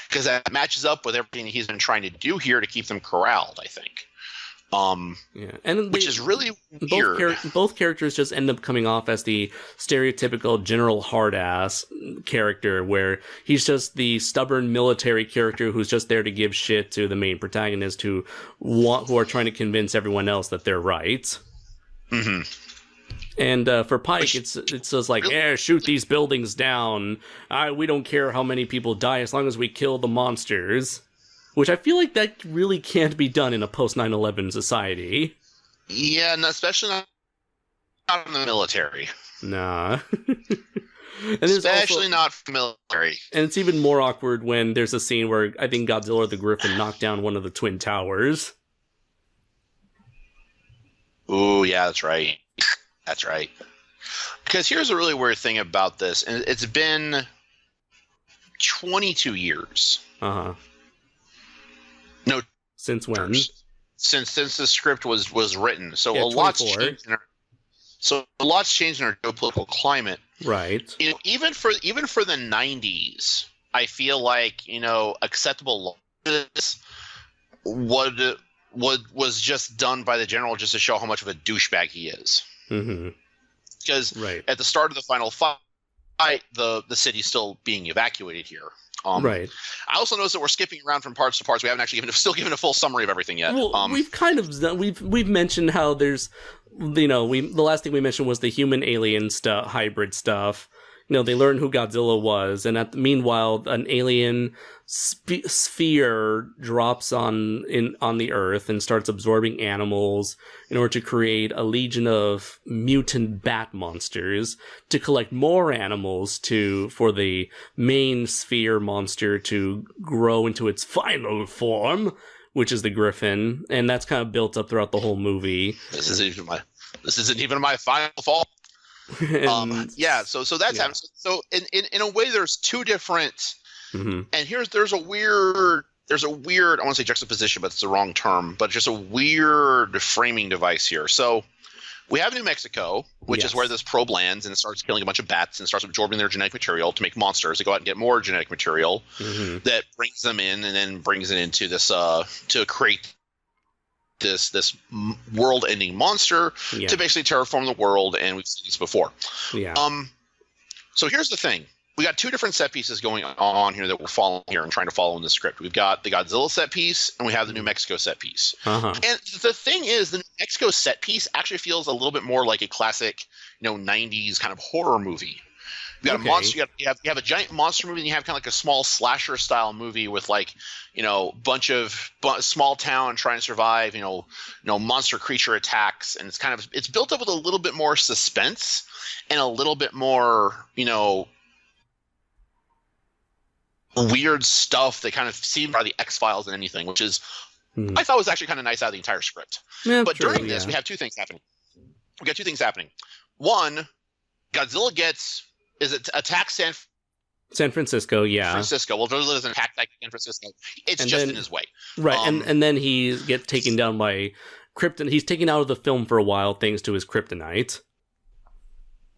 because that matches up with everything he's been trying to do here to keep them corralled, I think. Which is really weird. Both characters just end up coming off as the stereotypical general hard-ass character, where he's just the stubborn military character who's just there to give shit to the main protagonist who are trying to convince everyone else that they're right. And for Pike, it's just shoot these buildings down. We don't care how many people die as long as we kill the monsters. Which I feel like that really can't be done in a post 9/11 society. Yeah, and especially not in the military. Nah. And Especially not for military. And it's even more awkward when there's a scene where I think Godzilla or the Griffin knocked down one of the Twin Towers. Ooh, yeah, that's right. That's right. Because here's a really weird thing about this, and it's been 22 years. Uh-huh. No. Since when? Since the script was written. So yeah, a lot's changed in our geopolitical climate. Right. Even for the 90s, I feel like, acceptable was just done by the general just to show how much of a douchebag he is. Mm-hmm. Because at the start of the final fight, the city's still being evacuated here. Right. I also noticed that we're skipping around from parts to parts. We haven't actually given a full summary of everything yet. Well, we've kind of done, we've mentioned how there's, the last thing we mentioned was the human alien hybrid stuff. They learned who Godzilla was, and meanwhile, an alien sphere drops on the Earth and starts absorbing animals in order to create a legion of mutant bat monsters to collect more animals for the main sphere monster to grow into its final form, which is the Griffin, and that's kind of built up throughout the whole movie. This isn't even my final fault. Yeah, so that's happening. So in a way, there's two different, and there's a weird I want to say juxtaposition, but it's the wrong term, but just a weird framing device here. So we have New Mexico, which is where this probe lands, and it starts killing a bunch of bats and starts absorbing their genetic material to make monsters. They go out and get more genetic material that brings them in, and then brings it into this to create this world-ending monster to basically terraform the world, and we've seen this before. Yeah. So here's the thing. We got two different set pieces going on here that we're following here and trying to follow in the script. We've got the Godzilla set piece, and we have the New Mexico set piece. And the thing is, the New Mexico set piece actually feels a little bit more like a classic, 90s kind of horror movie. You got a monster. You have a giant monster movie, and you have kind of like a small slasher style movie with bunch of small town trying to survive. Monster creature attacks, and it's built up with a little bit more suspense and a little bit more weird stuff that kind of seemed by the X-Files than anything, which is I thought was actually kind of nice out of the entire script. Yeah, but during this, we have two things happening. We got two things happening. One, Godzilla attacks San Francisco, yeah. Francisco. Well, Godzilla doesn't attack San Francisco. It's just in his way. Right, and then he gets taken down by kryptonite. He's taken out of the film for a while thanks to his kryptonite.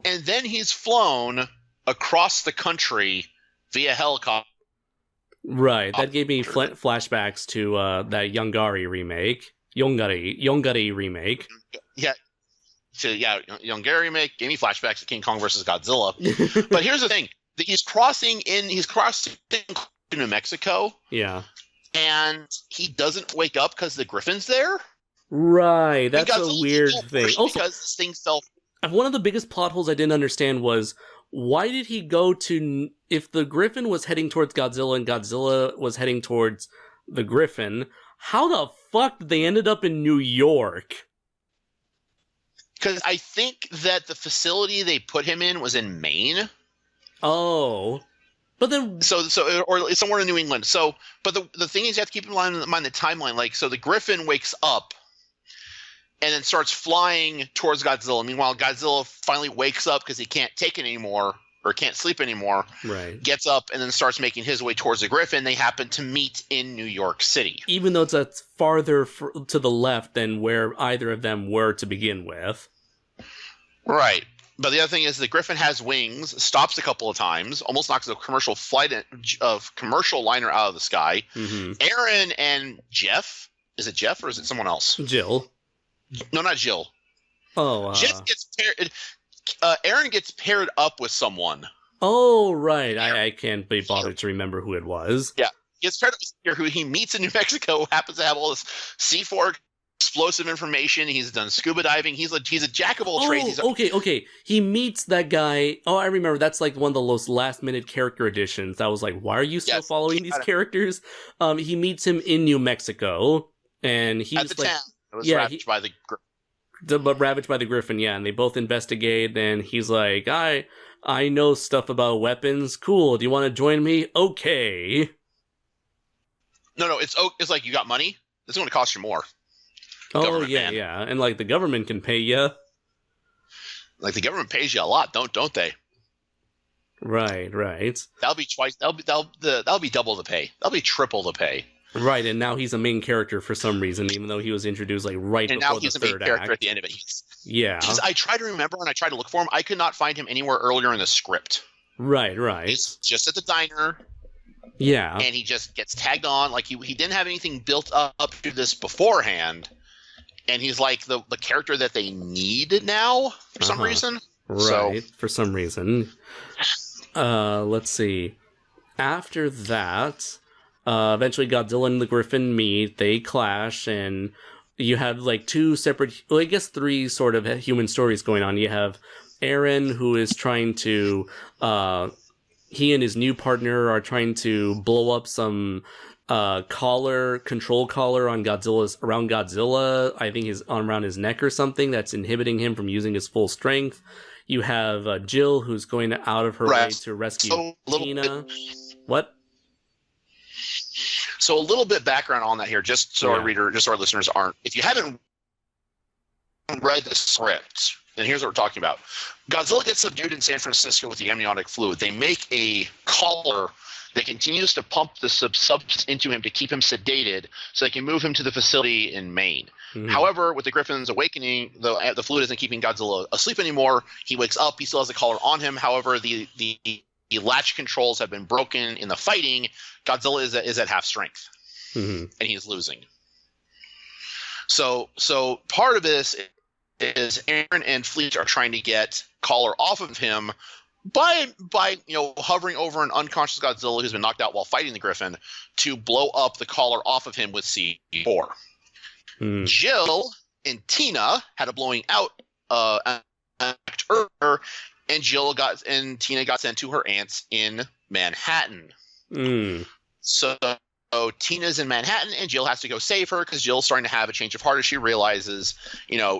And then he's flown across the country via helicopter. Right, that gave me flashbacks to that Yongari remake. Yongari remake. Yeah. So Yongari remake gave me flashbacks to King Kong versus Godzilla. But here's the thing: he's crossing New Mexico. Yeah. And he doesn't wake up because the Griffin's there. Right, that's a weird thing. Also, because this thing fell. One of the biggest plot holes I didn't understand was, why did he go to... If the Griffin was heading towards Godzilla and Godzilla was heading towards the Griffin, how the fuck did they ended up in New York? Because I think that the facility they put him in was in Maine. Oh. But then... or somewhere in New England. So, but the thing is, you have to keep in mind the timeline. So the Griffin wakes up and then starts flying towards Godzilla. Meanwhile, Godzilla finally wakes up because he can't take it anymore, or can't sleep anymore. Right. Gets up and then starts making his way towards the Griffin. They happen to meet in New York City. Even though it's farther to the left than where either of them were to begin with. Right. But the other thing is the Griffin has wings, stops a couple of times, almost knocks a commercial liner out of the sky. Aaron and Jeff. Is it Jeff or is it someone else? Jill. No, not Jill. Oh, Jeff gets paired. Aaron gets paired up with someone. Oh, right. I can't be bothered to remember who it was. Yeah, he gets paired up with who he meets in New Mexico. Who happens to have all this C4 explosive information. He's done scuba diving. He's a jack of all trades. Okay. He meets that guy. Oh, I remember. That's like one of those last-minute character additions. That was like, why are you still following these characters? He meets him in New Mexico, and he's at the town. It was ravaged by the. but ravaged by the Griffin, yeah, and they both investigate, and he's like, I know stuff about weapons. Cool. Do you want to join me? Okay. No, it's like, you got money? It's going to cost you more. Oh, yeah, man. Yeah. And, like, the government can pay you. Like, the government pays you a lot, don't they? Right. That'll be twice. That'll be double the pay. That'll be triple the pay. Right, and now he's a main character for some reason, even though he was introduced, like, right and before now he's the a main third character act. at the end of it. Yeah. I tried to remember and I tried to look for him. I could not find him anywhere earlier in the script. Right. He's just at the diner. Yeah. And he just gets tagged on. Like, he didn't have anything built up to this beforehand. And he's like the character that they need now for some reason. Right, for some reason. Let's see. After that, eventually Godzilla and the Griffin meet, they clash, and you have like two separate, well, I guess three sort of human stories going on. You have Aaron, who is trying to, he and his new partner are trying to blow up some control collar on around Godzilla. I think around his neck or something that's inhibiting him from using his full strength. You have Jill, who's going out of her way to rescue Tina. What? So a little bit background on that here, just so our listeners aren't. If you haven't read the script, then here's what we're talking about. Godzilla gets subdued in San Francisco with the amniotic fluid. They make a collar that continues to pump the substance into him to keep him sedated so they can move him to the facility in Maine. Mm-hmm. However, with the Griffin's awakening, the fluid isn't keeping Godzilla asleep anymore. He wakes up. He still has the collar on him. However, the latch controls have been broken in the fighting. Godzilla is at half strength, and he's losing. So part of this is Aaron and Fleet are trying to get collar off of him by hovering over an unconscious Godzilla who's been knocked out while fighting the Griffin to blow up the collar off of him with C4. Jill and Tina had a blowing out act earlier, and Tina got sent to her aunt's in Manhattan. So Tina's in Manhattan, and Jill has to go save her because Jill's starting to have a change of heart as she realizes,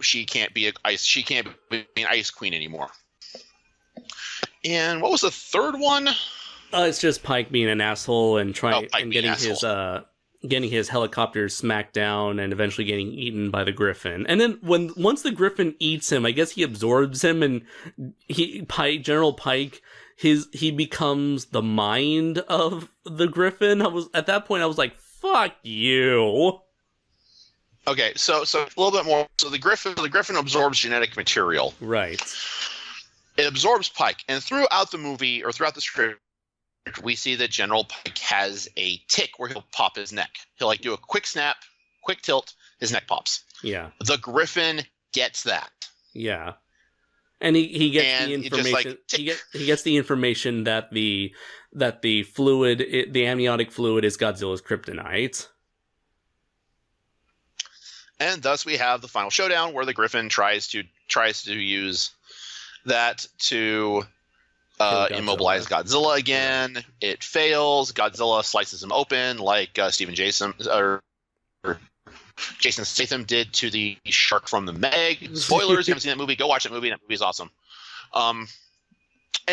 she can't be an ice queen anymore. And what was the third one? It's just Pike being an asshole and getting his helicopter smacked down and eventually getting eaten by the Griffin. And then once the Griffin eats him, I guess he absorbs him, and General Pike, he becomes the mind of the Griffin. At that point I was like, fuck you. Okay, so a little bit more. So the Griffin absorbs genetic material. Right. It absorbs Pike, and throughout the movie or throughout the script, we see that General Pike has a tick where he'll pop his neck. He'll do a quick snap, quick tilt, his neck pops. Yeah. The Griffin gets that. Yeah. And he gets the information. He gets the information that the fluid, the amniotic fluid, is Godzilla's kryptonite. And thus we have the final showdown where the Griffin tries to use that to immobilize Godzilla again. It fails. Godzilla slices him open like Jason Statham did to the shark from the Meg. Spoilers, you haven't seen that movie, go watch that movie. That movie is awesome. And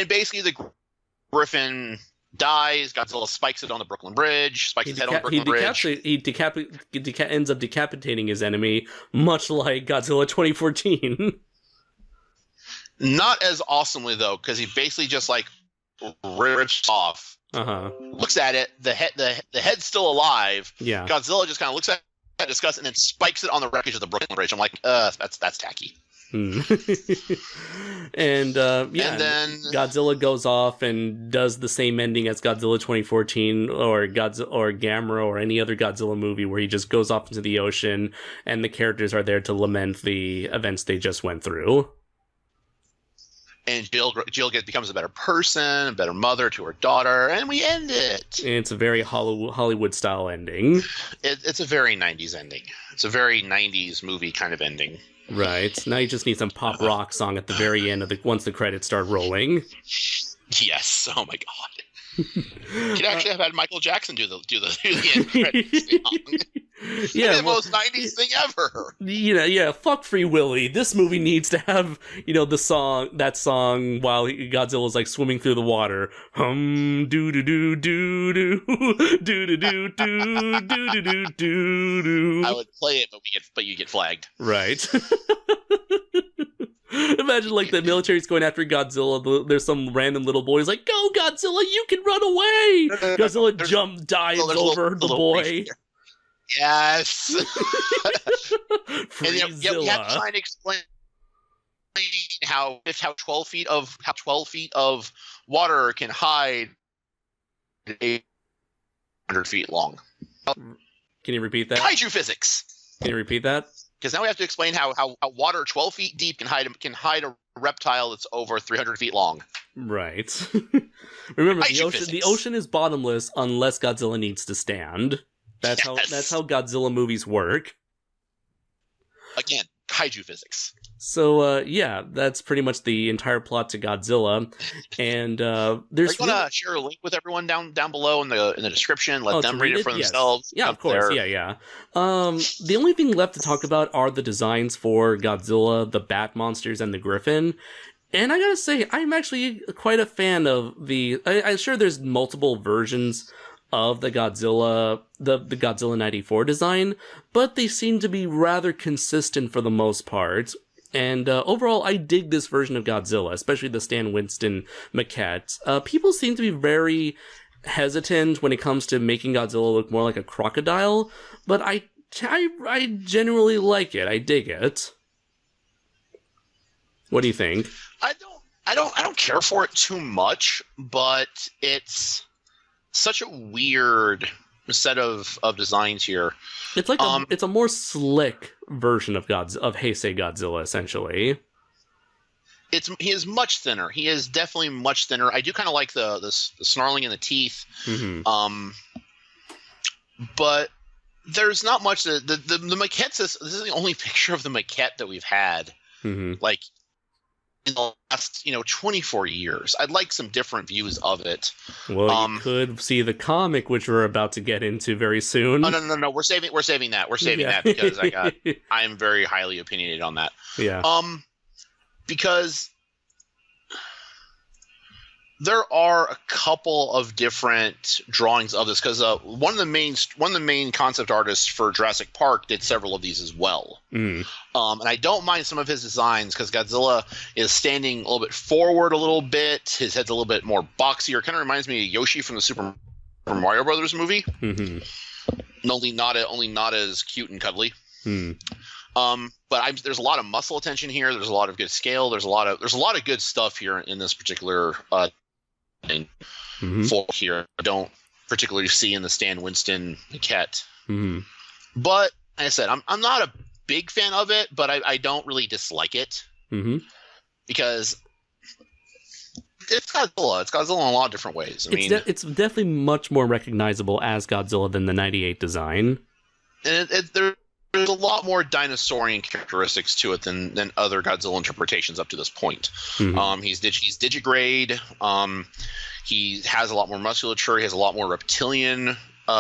basically the Griffin dies. Godzilla spikes it on the Brooklyn Bridge, spikes his head on the Brooklyn Bridge. He ends up decapitating his enemy, much like Godzilla 2014. Not as awesomely, though, because he basically just rips off. Looks at it. The head's still alive. Yeah. Godzilla just kind of looks at it, disgust, and then spikes it on the wreckage of the Brooklyn Bridge. I'm like, that's tacky. And and then Godzilla goes off and does the same ending as Godzilla 2014 or Gamera or any other Godzilla movie, where he just goes off into the ocean and the characters are there to lament the events they just went through. And Jill becomes a better person, a better mother to her daughter, and we end it. And it's a very Hollywood-style ending. It's a very 90s ending. It's a very 90s movie kind of ending. Right. Now you just need some pop rock song at the very end once the credits start rolling. Yes. Oh my god. You could actually have had Michael Jackson do the end credits song. Yeah, the most 90s thing ever. Yeah, fuck Free Willy. This movie needs to have, that song while Godzilla's like swimming through the water. Doo doo doo doo doo doo doo doo doo doo doo doo. I would play it, but you get flagged. Right. Imagine like the military's going after Godzilla. There's some random little boy who's like, "Go Godzilla, you can run away!" Godzilla dives over the boy. Yes. And you have to try and explain how 12 feet of water can hide 800 feet long. Can you repeat that? Kaiju physics. Can you repeat that? Because now we have to explain how water 12 feet deep can hide a reptile that's over 300 feet long. Right. Remember, Kaiju the ocean is bottomless unless Godzilla needs to stand. That's how Godzilla movies work. Again, kaiju physics. So, that's pretty much the entire plot to Godzilla. And there's. Are you gonna share a link with everyone down below in the description? Let them read it for themselves. Yeah, of course. Yeah. The only thing left to talk about are the designs for Godzilla, the Bat monsters, and the Griffin. And I gotta say, I'm actually quite a fan of I'm sure there's multiple versions of the Godzilla, the Godzilla 94 design, but they seem to be rather consistent for the most part. And overall, I dig this version of Godzilla, especially the Stan Winston maquette. People seem to be very hesitant when it comes to making Godzilla look more like a crocodile, but I genuinely like it. I dig it. What do you think? I don't care for it too much, but it's such a weird set of designs here. It's like it's a more slick version of Heisei Godzilla, essentially. He is much thinner. He is definitely much thinner. I do kind of like the snarling in the teeth. Mm-hmm. But there's not much. The maquette says this is the only picture of the maquette that we've had. Mm-hmm. Like in the last 24 years. I'd like some different views of it. Well, you could see the comic, which we're about to get into very soon. Oh, no. We're saving that. We're saving that because I'm very highly opinionated on that. Yeah. Because there are a couple of different drawings of this. Because one of the main concept artists for Jurassic Park did several of these as well. Mm. And I don't mind some of his designs because Godzilla is standing a little bit forward a little bit. His head's a little bit more boxier. Kind of reminds me of Yoshi from the Super Mario Brothers movie. Mm-hmm. Only not as cute and cuddly. Mm. But there's a lot of muscle attention here. There's a lot of good scale. There's a lot of good stuff here in this particular thing. Mm-hmm. For here. I don't particularly see in the Stan Winston maquette. Mm-hmm. But like I said, I'm not a big fan of it, but I don't really dislike it. Mm-hmm. Because it's Godzilla. It's Godzilla in a lot of different ways. It's definitely much more recognizable as Godzilla than the 98 design. And there's a lot more dinosaurian characteristics to it than other Godzilla interpretations up to this point. Mm-hmm. He's digigrade. He has a lot more musculature. He has a lot more reptilian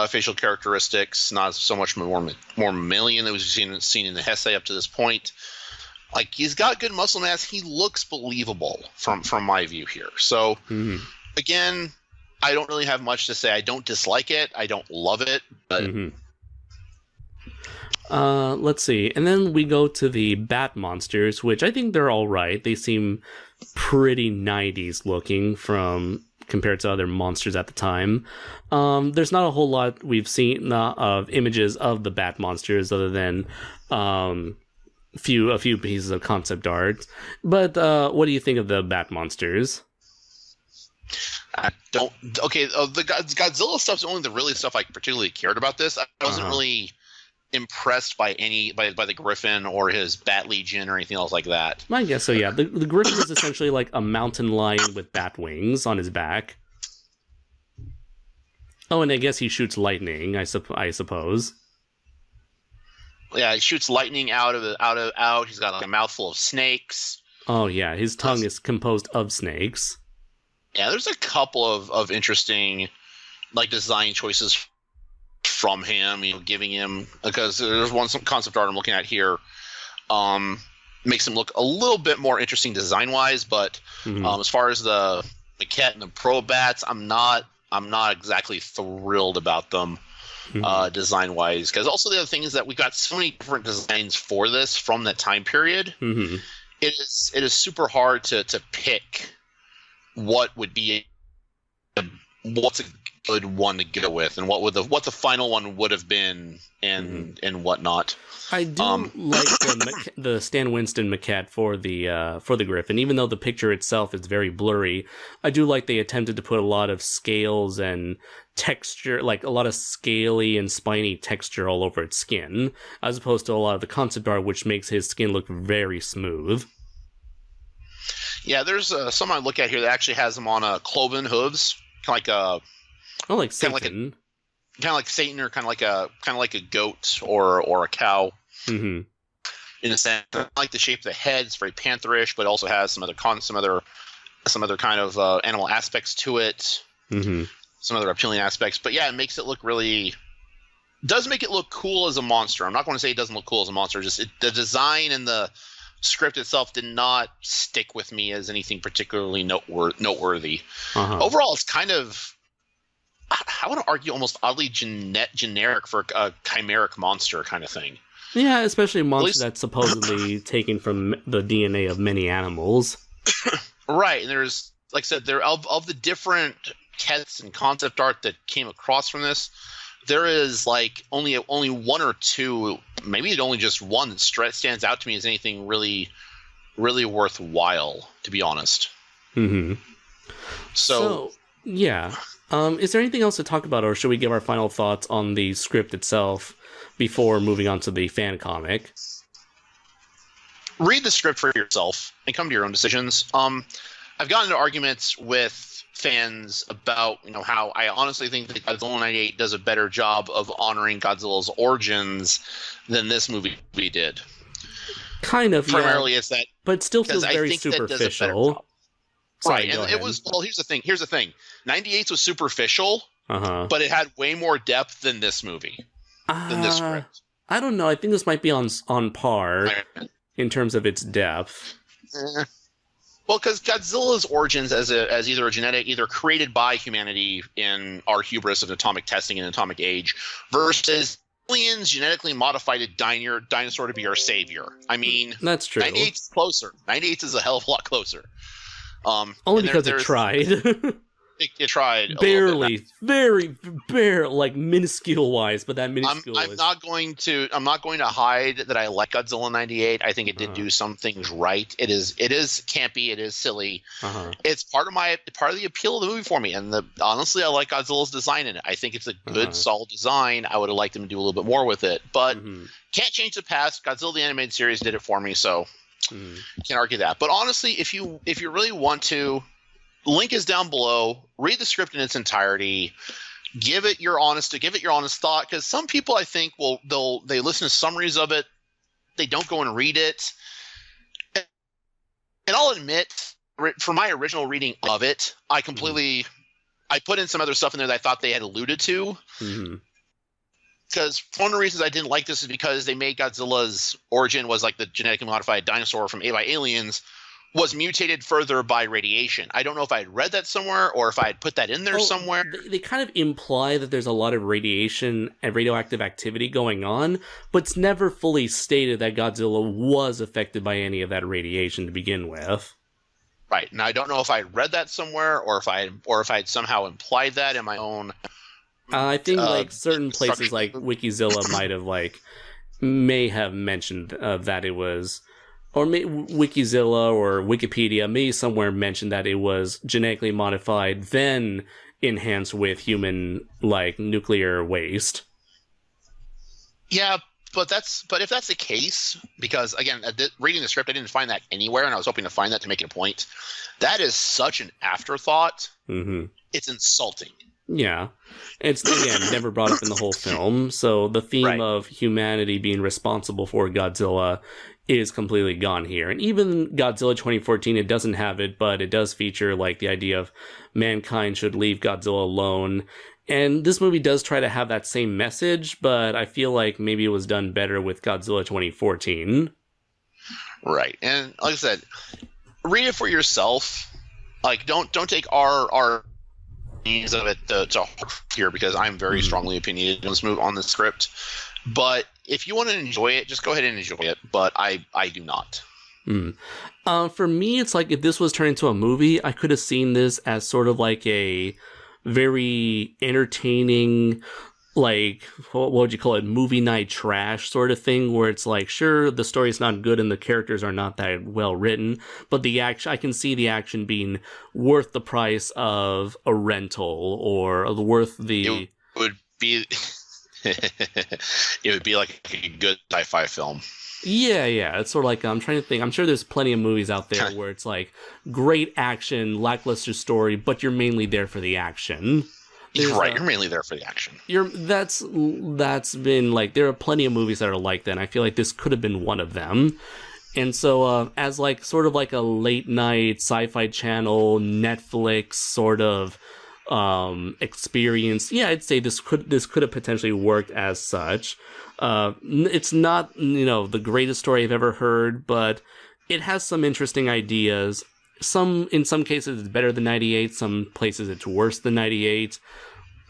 facial characteristics, not so much more mammalian that we've seen in the Heisei up to this point. Like, he's got good muscle mass. He looks believable from my view here. So, again, I don't really have much to say. I don't dislike it. I don't love it, but. Mm-hmm. Let's see. And then we go to the Bat monsters, which I think they're all right. They seem pretty 90s looking compared to other monsters at the time. There's not a whole lot we've seen of images of the Bat monsters other than a few pieces of concept art. But what do you think of the Bat monsters? I don't. Okay, the Godzilla stuff's only the really stuff I particularly cared about. This I wasn't really impressed by the Griffin or his Bat Legion or anything else like that. I guess so. Yeah, the Griffin is essentially like a mountain lion with bat wings on his back. Oh, and I guess he shoots lightning. I suppose. Yeah, he shoots lightning out. He's got like a mouthful of snakes. Oh yeah, his tongue is composed of snakes. Yeah, there's a couple of interesting like design choices from him, giving him, because there's some concept art I'm looking at here, makes him look a little bit more interesting design wise, but as far as the maquette and the probats, I'm not exactly thrilled about them design wise, because also the other thing is that we got so many different designs for this from that time period. It is super hard to pick what would be what's a good one to go with, and what the final one would have been, and whatnot. I do like the Stan Winston maquette for the Griffin, even though the picture itself is very blurry. I do like they attempted to put a lot of scales and texture, like a lot of scaly and spiny texture all over its skin, as opposed to a lot of the concept art, which makes his skin look very smooth. Yeah, there's some I look at here that actually has him on cloven hooves, kind of like Satan. Kind of like Satan, or kind of like a goat or a cow. In a sense, I like the shape of the head. It's very pantherish, but also has some other kind of animal aspects to it. Some other reptilian aspects. But yeah, it makes it look does make it look cool as a monster. I'm not going to say it doesn't look cool as a monster. Just the design and the script itself did not stick with me as anything particularly noteworthy. Overall, it's kind of, I want to argue, almost oddly generic for a chimeric monster kind of thing. Yeah, especially a monster that's supposedly taken from the DNA of many animals. Right, and there's, like I said, there of the different texts and concept art that came across from this, there is like only one or two, maybe only just one that stands out to me as anything really, really worthwhile, to be honest. So yeah. Is there anything else to talk about, or should we give our final thoughts on the script itself before moving on to the fan comic? Read the script for yourself and come to your own decisions. I've gotten into arguments with fans about how I honestly think that Godzilla 98 does a better job of honoring Godzilla's origins than this movie did. Kind of, primarily, it's that, but it still feels very superficial. Right, and it was. Well, here's the thing. 98's was superficial, but it had way more depth than this movie, than this script. I don't know. I think this might be on par in terms of its depth. Well, because Godzilla's origins as either a genetic, either created by humanity in our hubris of atomic testing and atomic age, versus aliens genetically modified a dinosaur to be our savior. I mean, that's true. 98's closer. 98 is a hell of a lot closer. Only because it tried. It tried barely, very like minuscule wise, but that minuscule. I'm not going to hide that I like Godzilla 98. I think it did do some things right. It is campy. It is silly. It's part of the appeal of the movie for me. And honestly, I like Godzilla's design in it. I think it's a good, solid design. I would have liked them to do a little bit more with it, but can't change the past. Godzilla the animated series did it for me, so can't argue that. But honestly, if you really want to, link is down below. Read the script in its entirety. Give it your honest thought, because some people, I think, they listen to summaries of it. They don't go and read it. And I'll admit, for my original reading of it, I put in some other stuff in there that I thought they had alluded to. Because one of the reasons I didn't like this is because they made Godzilla's origin was like the genetically modified dinosaur from by aliens was mutated further by radiation. I don't know if I had read that somewhere or if I had put that in there somewhere. They kind of imply that there's a lot of radiation and radioactive activity going on, but it's never fully stated that Godzilla was affected by any of that radiation to begin with. Right. And I don't know if I had read that somewhere or if I had somehow implied that in my own. I think like certain places like Wikizilla may have mentioned that it was. Or Wikizilla or Wikipedia may somewhere mention that it was genetically modified, then enhanced with human nuclear waste. Yeah, but if that's the case, because again, reading the script, I didn't find that anywhere, and I was hoping to find that to make it a point. That is such an afterthought. It's insulting. Yeah, it's again never brought up in the whole film. So the theme of humanity being responsible for Godzilla is completely gone here. And even Godzilla 2014, it doesn't have it, but it does feature the idea of mankind should leave Godzilla alone. And this movie does try to have that same message, but I feel like maybe it was done better with Godzilla 2014. Right. And like I said, read it for yourself. Like, don't take our opinions of it to heart here, because I'm very strongly opinionated on this script. But if you want to enjoy it, just go ahead and enjoy it. But I do not. For me, it's like if this was turned into a movie, I could have seen this as sort of like a very entertaining, like, what would you call it, movie night trash sort of thing, where it's like, sure, the story's not good and the characters are not that well written, but the action, I can see the action being worth the price of a rental, or worth the... It would be... it would be like a good sci-fi film. Yeah. It's sort of like, I'm trying to think. I'm sure there's plenty of movies out there where it's like great action, lackluster story, but you're mainly there for the action. Right, you're mainly there for the action. That's been like, there are plenty of movies that are like that. And I feel like this could have been one of them. And so, as like sort of like a late night sci-fi channel, Netflix sort of experience, yeah, I'd say this could have potentially worked as such. It's not, the greatest story I've ever heard, but it has some interesting ideas. In some cases it's better than 98, some places it's worse than 98.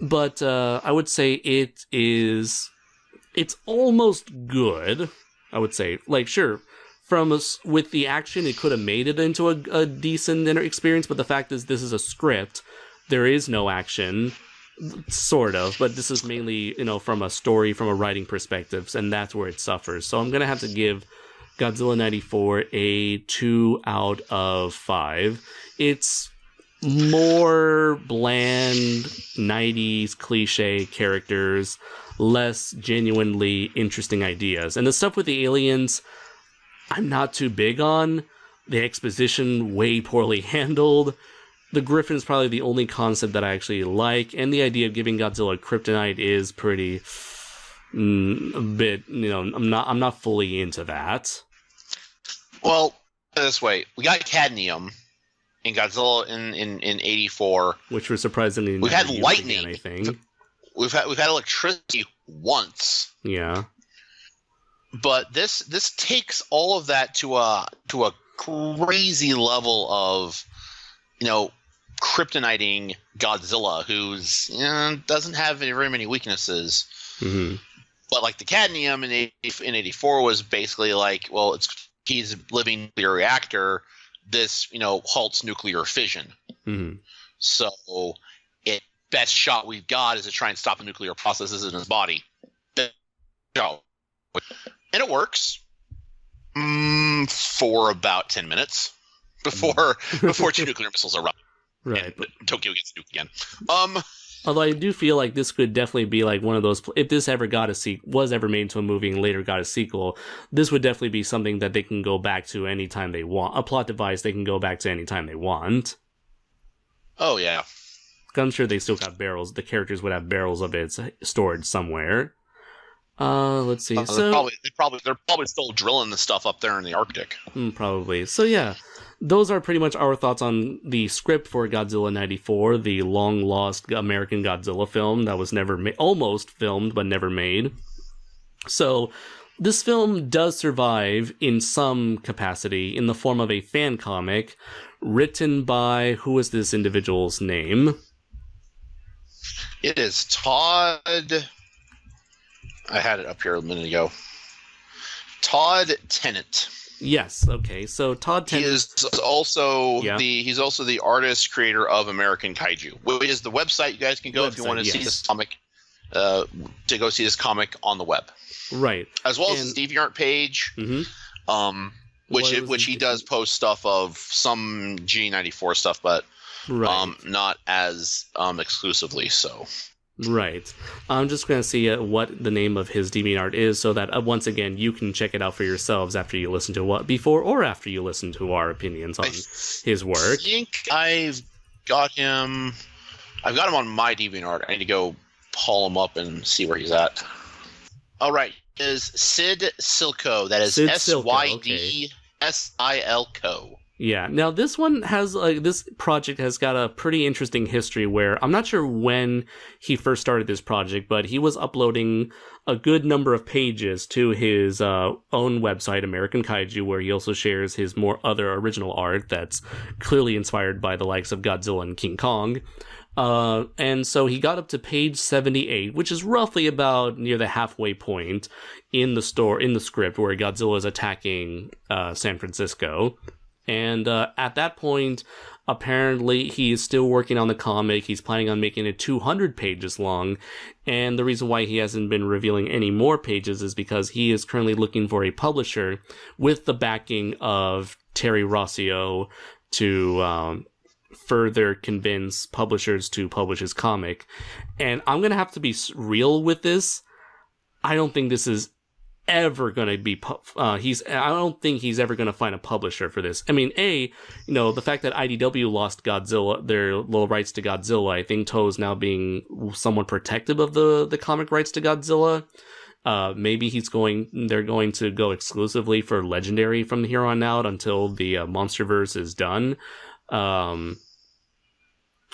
But I would say it's almost good. I would say, like, sure, with the action it could have made it into a decent experience, but the fact is this is a script. There is no action. Sort of, but this is mainly, from a story, from a writing perspective, and that's where it suffers. So I'm going to have to give Godzilla 94 a 2 out of 5. It's more bland, 90s cliche characters, less genuinely interesting ideas. And the stuff with the aliens, I'm not too big on. The exposition, way poorly handled. The Griffin is probably the only concept that I actually like, and the idea of giving Godzilla kryptonite is pretty a bit, I'm not fully into that. Well, this way, we got cadmium in Godzilla in 84, which was surprisingly we've had lightning. Again, I think we've had electricity once. Yeah, but this takes all of that to a crazy level of, kryptoniting Godzilla, who's doesn't have very many weaknesses. Mm-hmm. But like the cadmium in 84 was basically like, well, he's a living nuclear reactor. This halts nuclear fission. Mm-hmm. So best shot we've got is to try and stop the nuclear processes in his body. And it works for about 10 minutes before two nuclear missiles are up. Right. Tokyo gets nuked again. Although I do feel like this could definitely be like one of those, if this ever was ever made into a movie and later got a sequel, this would definitely be something that they can go back to anytime they want. A plot device they can go back to anytime they want. Oh, yeah. I'm sure they still got barrels. The characters would have barrels of it stored somewhere. Let's see. They're probably still drilling the stuff up there in the Arctic. Probably. So yeah, those are pretty much our thoughts on the script for Godzilla 94, the long-lost American Godzilla film that was never almost filmed but never made. So this film does survive in some capacity in the form of a fan comic written by, who is this individual's name? It is Todd... I had it up here a minute ago. Todd Tennant. Yes. Okay. So Todd Tennant. He is also he's also the artist creator of American Kaiju, which is the website you guys can go if you want to see this comic. To go see this comic on the web. Right. As well as the DeviantArt page. Mm-hmm. Which he does post stuff of some G94 stuff, but not as exclusively so. Right. I'm just going to see what the name of his DeviantArt is, so that once again you can check it out for yourselves after you listen to before or after you listen to our opinions on his work. I think I've got him on my DeviantArt. I need to go pull him up and see where he's at. All right, is Sid Silco. That is SYDSILCO. Yeah. Now this one has this project has got a pretty interesting history where I'm not sure when he first started this project, but he was uploading a good number of pages to his own website, American Kaiju, where he also shares his more other original art that's clearly inspired by the likes of Godzilla and King Kong. And so he got up to page 78, which is roughly about near the halfway point in the script where Godzilla is attacking San Francisco. And at that point, apparently he is still working on the comic. He's planning on making it 200 pages long. And the reason why he hasn't been revealing any more pages is because he is currently looking for a publisher with the backing of Terry Rossio to further convince publishers to publish his comic. And I'm going to have to be real with this. I don't think this is ever going to be I don't think he's ever going to find a publisher for this. I mean, the fact that IDW lost Godzilla, their little rights to Godzilla, I think Toe's now being somewhat protective of the comic rights to Godzilla. Maybe they're going to go exclusively for Legendary from here on out until the Monsterverse is done.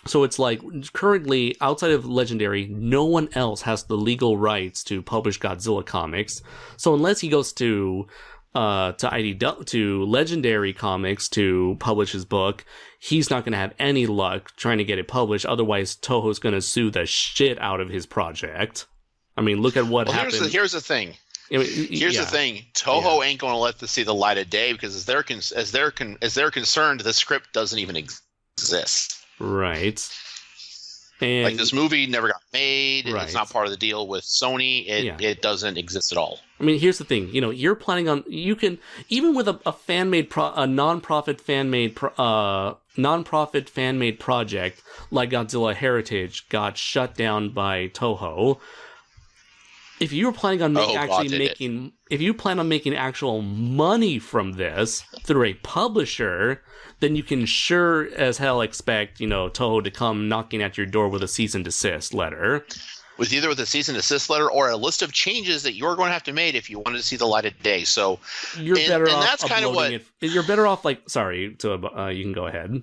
So it's like, currently, outside of Legendary, no one else has the legal rights to publish Godzilla comics. So unless he goes to Legendary Comics to publish his book, he's not going to have any luck trying to get it published. Otherwise, Toho's going to sue the shit out of his project. I mean, look at what happened. Here's the thing. Here's the thing. Toho ain't going to let this see the light of day because as they're concerned, the script doesn't even exist. Right. And like, this movie never got made. Right. It's not part of the deal with Sony. It doesn't exist at all. I mean, here's the thing. You're planning on, you can, even with a fan-made, a non-profit fan-made project like Godzilla Heritage got shut down by Toho. If you were planning on if you plan on making actual money from this through a publisher, then you can sure as hell expect, Toho to come knocking at your door with a cease and desist letter. With a cease and desist letter or a list of changes that you're going to have to make if you wanted to see the light of day. So you're better off. That's kind of what you're better off. Like, sorry, you can go ahead.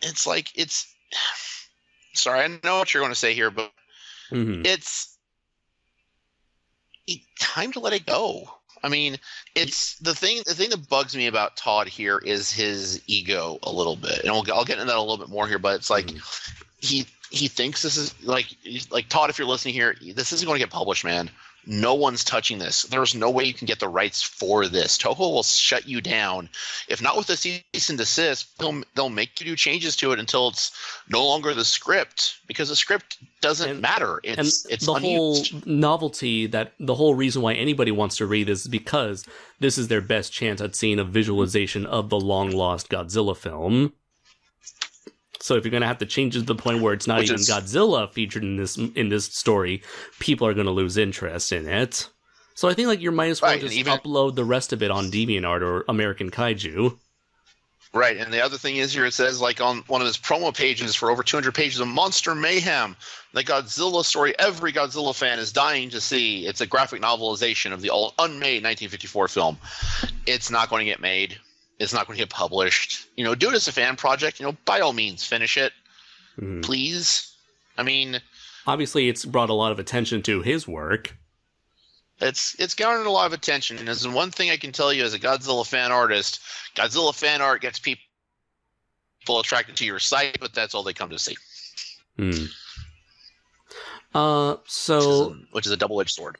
It's like sorry, I know what you're going to say here, but it's time to let it go. I mean, it's the thing that bugs me about Todd here is his ego a little bit, and I'll get into that a little bit more here. But it's like he thinks this is like Todd, if you're listening here, this isn't going to get published, man. No one's touching this. There's no way you can get the rights for this. Toho will shut you down. If not with a cease and desist, they'll make you do changes to it until it's no longer the script, because the script doesn't matter. It's the unused. Whole novelty, that the whole reason why anybody wants to read this is because this is their best chance at seeing a visualization of the long lost Godzilla film. So if you're going to have to change it to the point where it's not even Godzilla featured in this story, people are going to lose interest in it. So I think you might as well just upload the rest of it on DeviantArt or American Kaiju. Right, and the other thing is here, it says on one of his promo pages for over 200 pages of Monster Mayhem, the Godzilla story every Godzilla fan is dying to see. It's a graphic novelization of the unmade 1954 film. It's not going to get made. It's not going to get published. Do it as a fan project. By all means, finish it, please. I mean, obviously, it's brought a lot of attention to his work. It's garnered a lot of attention, and there's one thing I can tell you as a Godzilla fan artist: Godzilla fan art gets people attracted to your site, but that's all they come to see. Which is a double-edged sword.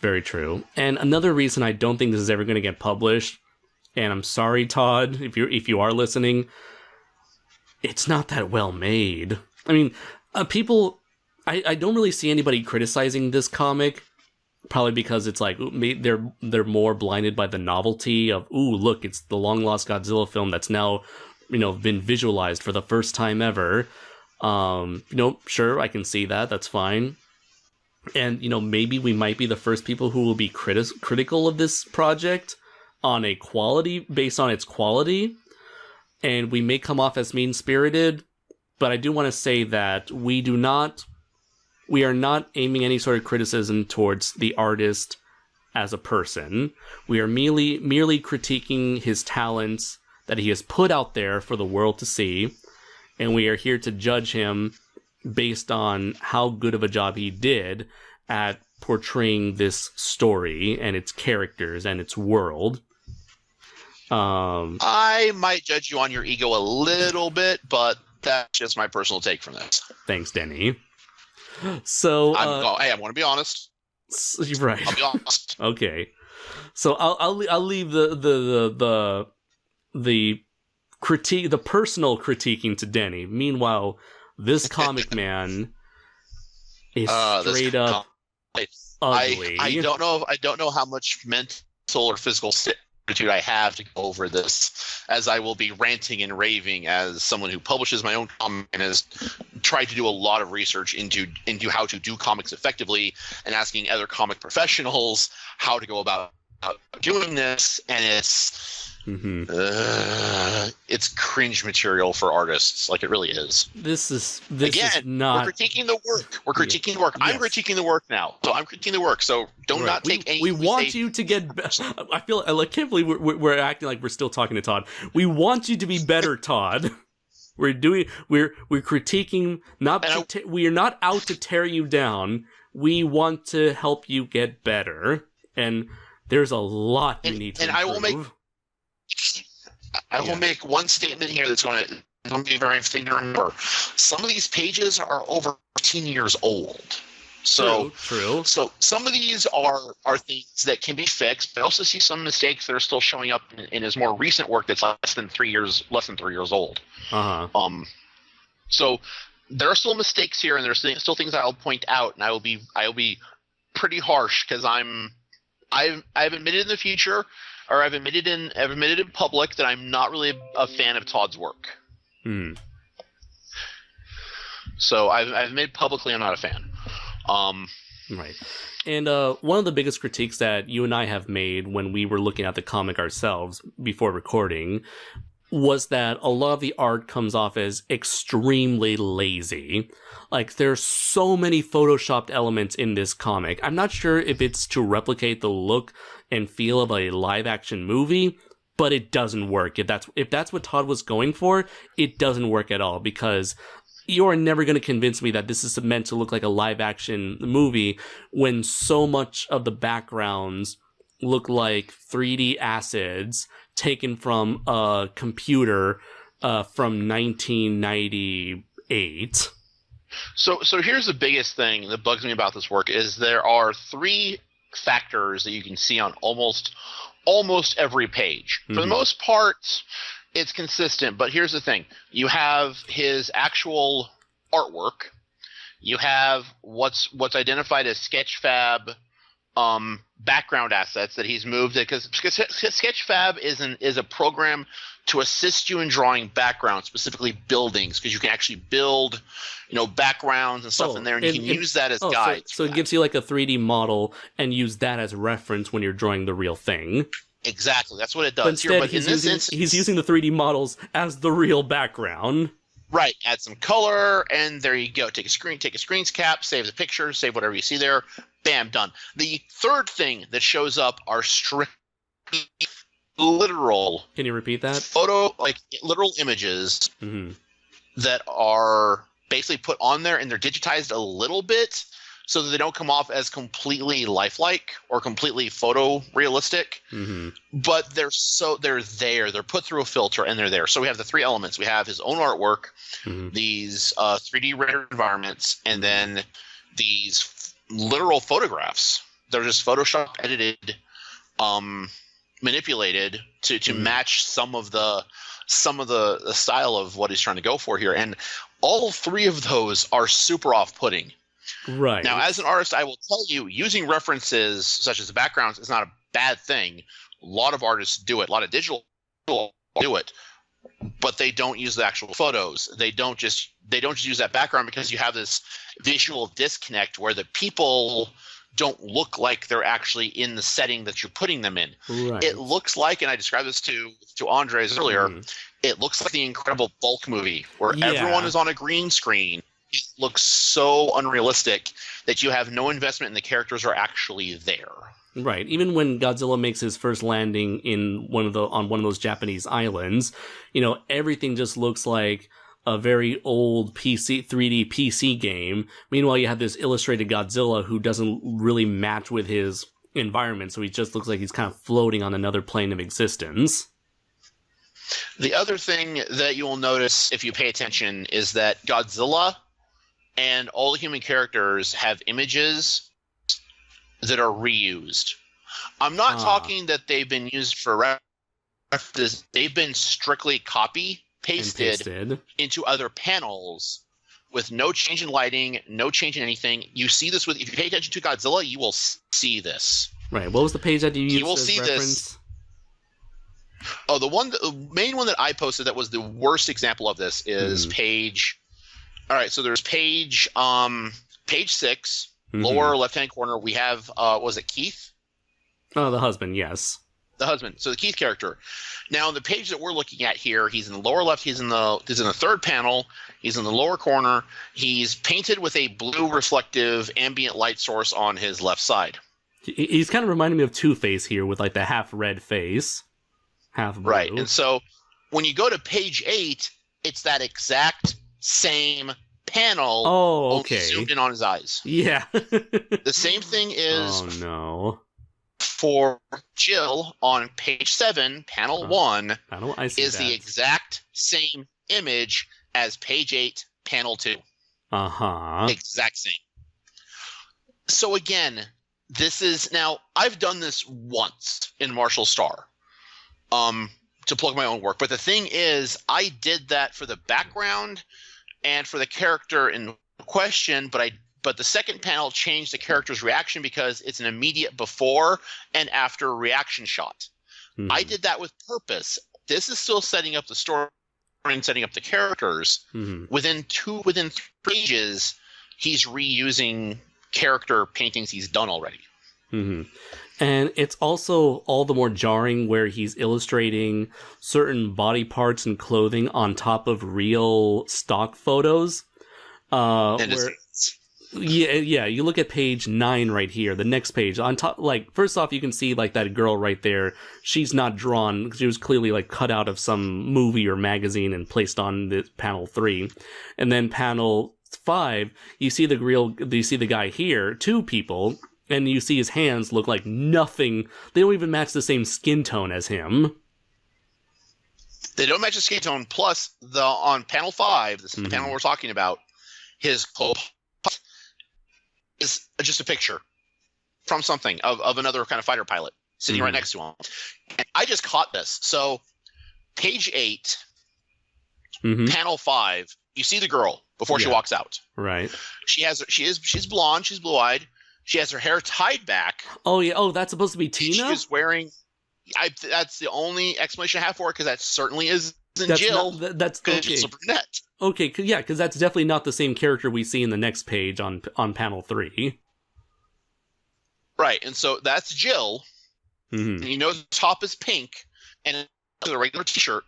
Very true. And another reason I don't think this is ever going to get published. And I'm sorry, Todd, if you are listening, it's not that well made. I mean, people, I don't really see anybody criticizing this comic, probably because it's like they're more blinded by the novelty of, ooh, look, it's the long lost Godzilla film that's now, been visualized for the first time ever. Sure, I can see that. That's fine. And maybe we might be the first people who will be critical of this project on a quality, based on its quality, and we may come off as mean-spirited, but I do want to say that we are not aiming any sort of criticism towards the artist as a person. We are merely critiquing his talents that he has put out there for the world to see, and we are here to judge him based on how good of a job he did at portraying this story and its characters and its world. I might judge you on your ego a little bit, but that's just my personal take from this. Thanks, Denny. So I want to be honest. Right. I'll be honest. Okay. So I'll leave the critique, the personal critiquing to Denny. Meanwhile, this comic man is straight up ugly. I don't know how much mental or physical fortitude I have to go over this, as I will be ranting and raving as someone who publishes my own comic and has tried to do a lot of research into how to do comics effectively, and asking other comic professionals how to go about doing this, and it's cringe material for artists. Like, it really is. This is we're not. critiquing the work. We're critiquing the work. Yes. I'm critiquing the work now. So I'm critiquing the work. So not take any. We want you to get. I can't believe we're acting like we're still talking to Todd. We want you to be better, Todd. We're critiquing. We are not out to tear you down. We want to help you get better, and there's a lot you need to improve. I will make one statement here that's going to be very thing to remember. Some of these pages are over 15 years old. So true. So some of these are things that can be fixed, but I also see some mistakes that are still showing up in his more recent work that's less than 3 years old. So there are still mistakes here, and there's still things I'll point out, and I will be pretty harsh, because I've admitted in the future, or I've admitted in public, that I'm not really a fan of Todd's work. So I've admitted publicly I'm not a fan. Right. And one of the biggest critiques that you and I have made when we were looking at the comic ourselves before recording was that a lot of the art comes off as extremely lazy. Like, there's so many photoshopped elements in this comic. I'm not sure if it's to replicate the look and feel of a live action movie, but it doesn't work. If that's what Todd was going for, it doesn't work at all, because you are never going to convince me that this is meant to look like a live action movie when so much of the backgrounds look like 3D acids taken from a computer from 1998. So here's the biggest thing that bugs me about this work is there are 3 factors that you can see on almost every page. For the most part, it's consistent, but here's the thing. You have his actual artwork. You have what's identified as Sketchfab background assets that he's moved, because Sketchfab is a program to assist you in drawing backgrounds, specifically buildings, because you can actually build, backgrounds and stuff in there, and you can use that as guides. So it gives you like a 3D model and use that as reference when you're drawing the real thing. Exactly, that's what it does. But instead, he's using the 3D models as the real background. Right, add some color, and there you go. Take a screen cap, save the picture, save whatever you see there. Bam, done. The third thing that shows up are strictly literal. Can you repeat that? Literal images that are basically put on there, and they're digitized a little bit so that they don't come off as completely lifelike or completely photorealistic. But they're there. They're put through a filter, and they're there. So we have the 3 elements. We have his own artwork, these 3D rendered environments, and then these literal photographs. They're just Photoshop edited, manipulated to match some of the style of what he's trying to go for here. And all 3 of those are super off-putting. Right. Now, as an artist, I will tell you, using references such as the backgrounds is not a bad thing. A lot of artists do it. A lot of digital people do it, but they don't use the actual photos. They don't just use that background, because you have this visual disconnect where the people don't look like they're actually in the setting that you're putting them in. Right. It looks like, and I described this to Andres earlier, it looks like the Incredible Bulk movie where everyone is on a green screen. it looks so unrealistic that you have no investment in the characters are actually there. Right. Even when Godzilla makes his first landing on one of those Japanese islands, everything just looks like a very old 3D PC game. Meanwhile, you have this illustrated Godzilla who doesn't really match with his environment, so he just looks like he's kind of floating on another plane of existence. The other thing that you will notice if you pay attention is that Godzilla and all the human characters have images that are reused. I'm not talking that they've been used for references. They've been strictly pasted into other panels with no change in lighting, no change in anything. You see this if you pay attention to Godzilla, you will see this. Right. What was the page that you used? You will see reference? This. Oh, the main one that I posted that was the worst example of this is page. All right, so there's page 6, lower left-hand corner. We have was it Keith? Oh, the husband, yes. The husband. So the Keith character. Now, the page that we're looking at here, he's in the lower left. He's in the third panel. He's in the lower corner. He's painted with a blue reflective ambient light source on his left side. He's kind of reminding me of Two-Face here with like the half red face. Half blue. Right. And so when you go to page 8, it's that exact same panel. Oh, okay. Only zoomed in on his eyes. Yeah. The same thing is for Jill on page 7, panel 1, is the exact same image as page 8, panel 2. Uh-huh. Exact same. So again, this is now I've done this once in Marshall Star. To plug my own work. But the thing is, I did that for the background and for the character in question, but the second panel changed the character's reaction because it's an immediate before and after reaction shot. Mm-hmm. I did that with purpose. This is still setting up the story and setting up the characters. Mm-hmm. Within 3 pages, he's reusing character paintings he's done already. Mm-hmm. And it's also all the more jarring where he's illustrating certain body parts and clothing on top of real stock photos. You look at page 9 right here, the next page. On top, like, first off, you can see, like, that girl right there. She's not drawn. She was clearly, like, cut out of some movie or magazine and placed on the panel 3. And then panel 5, you see the guy here, 2 people. And you see his hands look like nothing. They don't even match the same skin tone as him. They don't match the skin tone. Plus, on panel 5, this is the panel we're talking about, his clothes is just a picture from something of another kind of fighter pilot sitting right next to him. And I just caught this. So, page 8, panel 5, you see the girl before she walks out. Right. She's blonde. She's blue-eyed. She has her hair tied back. Oh, yeah. Oh, that's supposed to be Tina? She is wearing... that's the only explanation I have for it, because that certainly isn't Jill. That's okay. She's a brunette. Okay, yeah, because that's definitely not the same character we see in the next page on panel 3. Right, and so that's Jill. Mm-hmm. And you know the top is pink, and it's a regular t-shirt.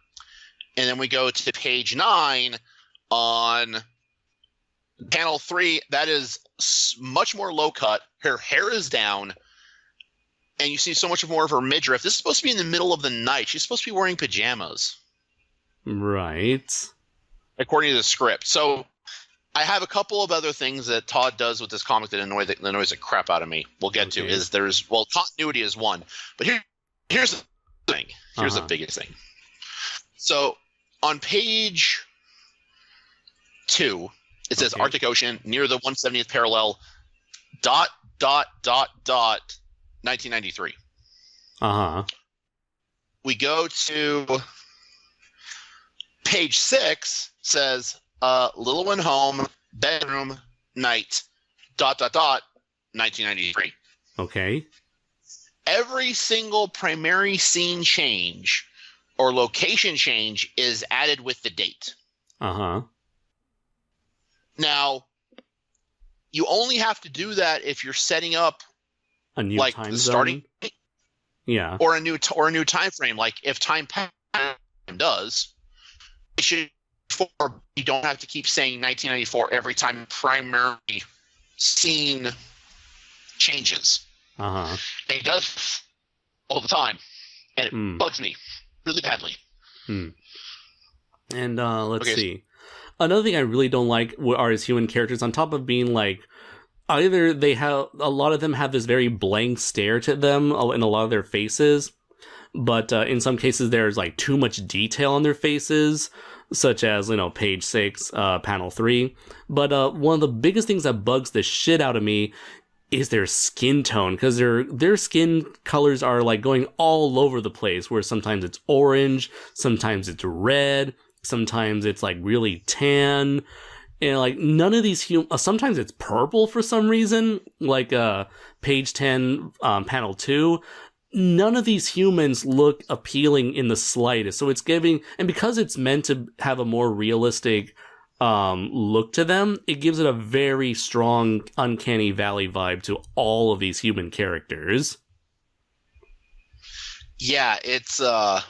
And then we go to page 9 on... panel 3, that is much more low cut. Her hair is down, and you see so much more of her midriff. This is supposed to be in the middle of the night. She's supposed to be wearing pajamas. Right. According to the script. So I have a couple of other things that Todd does with this comic that annoys the crap out of me. We'll get to. Continuity is one. But here's the thing. Here's the biggest thing. So on page 2, it says Arctic Ocean near the 170th parallel, ... 1993. Uh-huh. We go to page 6, says Little One home, bedroom, night, ... 1993. Okay. Every single primary scene change or location change is added with the date. Uh-huh. Now, you only have to do that if you're setting up a new time the zone? starting, yeah, or a new time frame. Like if time does, it should you don't have to keep saying 1994 every time primary scene changes. Uh-huh. And he does all the time, and it bugs me really badly. And let's see. Another thing I really don't like are his human characters. On top of being like, either a lot of them have this very blank stare to them in a lot of their faces, but in some cases there's like too much detail on their faces, such as, page 6, panel 3. But one of the biggest things that bugs the shit out of me is their skin tone, because their skin colors are like going all over the place, where sometimes it's orange, sometimes it's red, sometimes it's like really tan, and like none of these sometimes it's purple for some reason, like page 10, panel 2. None of these humans look appealing in the slightest. So it's giving, and because it's meant to have a more realistic look to them, it gives it a very strong Uncanny Valley vibe to all of these human characters. Yeah, it's so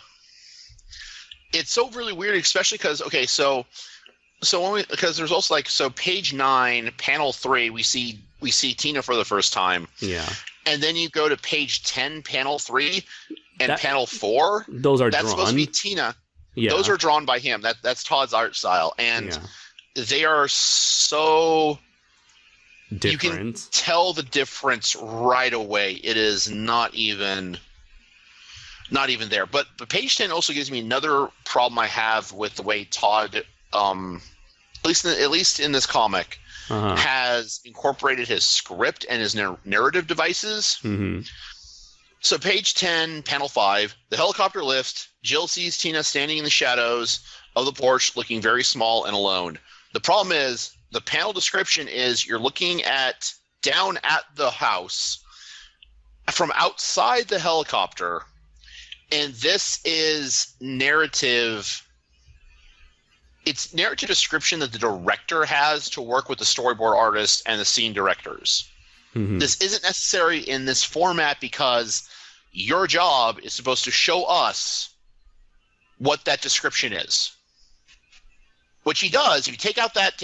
really weird, especially because because there's also page 9, panel 3, we see Tina for the first time. Yeah. And then you go to page 10, panel 3, and panel 4. That's drawn. Supposed to be Tina. Yeah. Those are drawn by him. That's Todd's art style, and they are so different. You can tell the difference right away. It is not even there. But page 10 also gives me another problem I have with the way Todd, at least in this comic, has incorporated his script and his narrative devices. Mm-hmm. So page 10, panel 5, the helicopter lifts. Jill sees Tina standing in the shadows of the porch, looking very small and alone. The problem is, the panel description is you're looking down at the house from outside the helicopter, and this is narrative. It's narrative description that the director has to work with the storyboard artist and the scene directors. Mm-hmm. This isn't necessary in this format because your job is supposed to show us what that description is. Which he does. If you take out that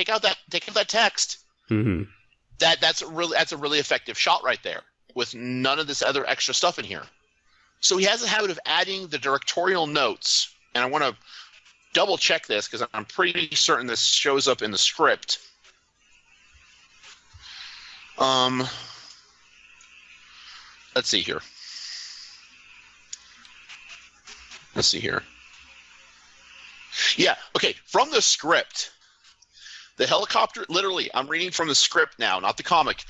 text, mm-hmm. that's a really effective shot right there, with none of this other extra stuff in here. So he has a habit of adding the directorial notes, and I want to double check this because I'm pretty certain this shows up in the script. Let's see here. Yeah, okay, from the script, the helicopter, literally, I'm reading from the script now, not the comic.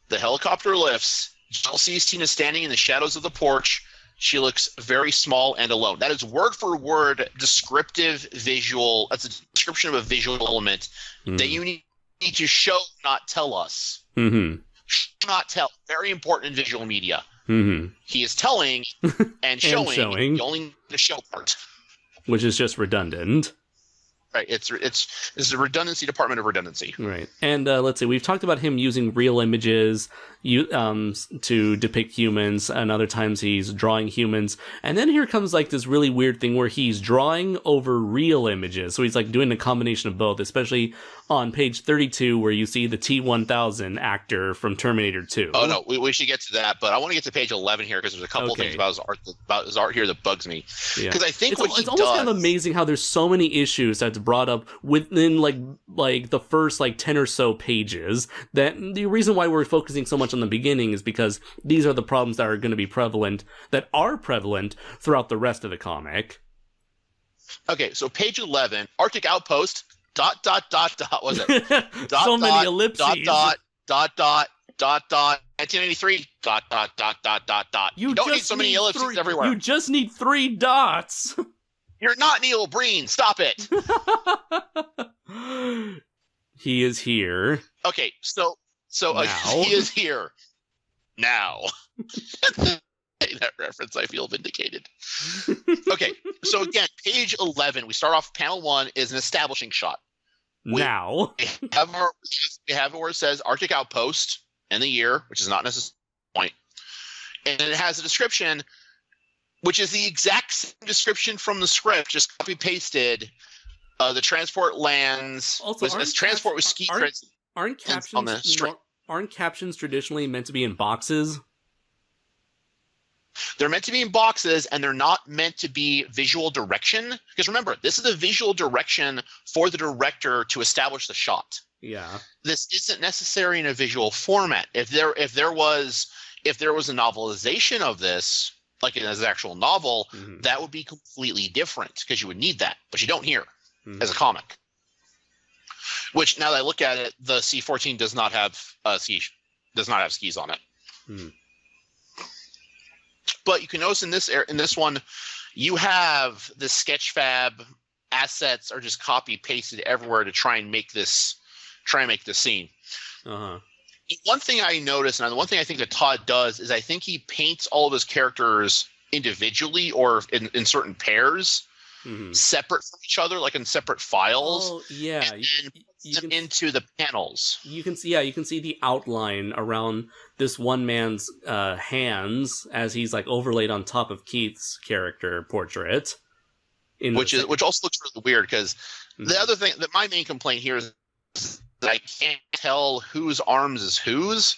The helicopter lifts. Jill sees Tina standing in the shadows of the porch. She looks very small and alone. That is word for word descriptive visual. That's a description of a visual element that you need to show, not tell us. Mm-hmm. Not tell. Very important in visual media. Mm-hmm. He is telling and showing. You only need the show part. Which is just redundant. Right, it's the redundancy department of redundancy. Right, and let's see, we've talked about him using real images to depict humans, and other times he's drawing humans, and then here comes like this really weird thing where he's drawing over real images, so he's like doing a combination of both, especially on page 32 where you see the T-1000 actor from Terminator 2. Oh no, we should get to that, but I want to get to page 11 here because there's a couple things about his art here that bugs me. Because I think it's almost kind of amazing how there's so many issues that's brought up within like the first like 10 or so pages, that the reason why we're focusing so much on the beginning is because these are the problems that are going to be prevalent throughout the rest of the comic. Okay, so page 11, Arctic Outpost, ... was it? So many ellipses. ... 1993, ... You don't need so many ellipses everywhere. You just need 3 dots. You're not Neil Breen. Stop it. He is here. Okay, so he is here now. That reference, I feel vindicated. Okay, so again, page 11, we start off, panel 1 is an establishing shot. We have where it says Arctic Outpost and the year, which is not necessarily the point. And it has a description, which is the exact same description from the script, just copy-pasted The transport lands. Also, Transport with ski aren't on the string. aren't captions traditionally meant to be in boxes? They're meant to be in boxes, and they're not meant to be visual direction. Because remember, this is a visual direction for the director to establish the shot. Yeah. This isn't necessary in a visual format. If there was a novelization of this, like as an actual novel, that would be completely different because you would need that, but you don't here as a comic. Which, now that I look at it, the C-14 does not have skis on it. But you can notice in this one, you have the Sketchfab assets are just copy pasted everywhere to try and make this scene. One thing I noticed, and the one thing I think that Todd does, is I think he paints all of his characters individually or in certain pairs, separate from each other, like in separate files. Oh, yeah. And puts them into the panels. You can see the outline around this one man's hands as he's like overlaid on top of Keith's character portrait. Which also looks really weird because the other thing that my main complaint here is that I can't tell whose arms is whose,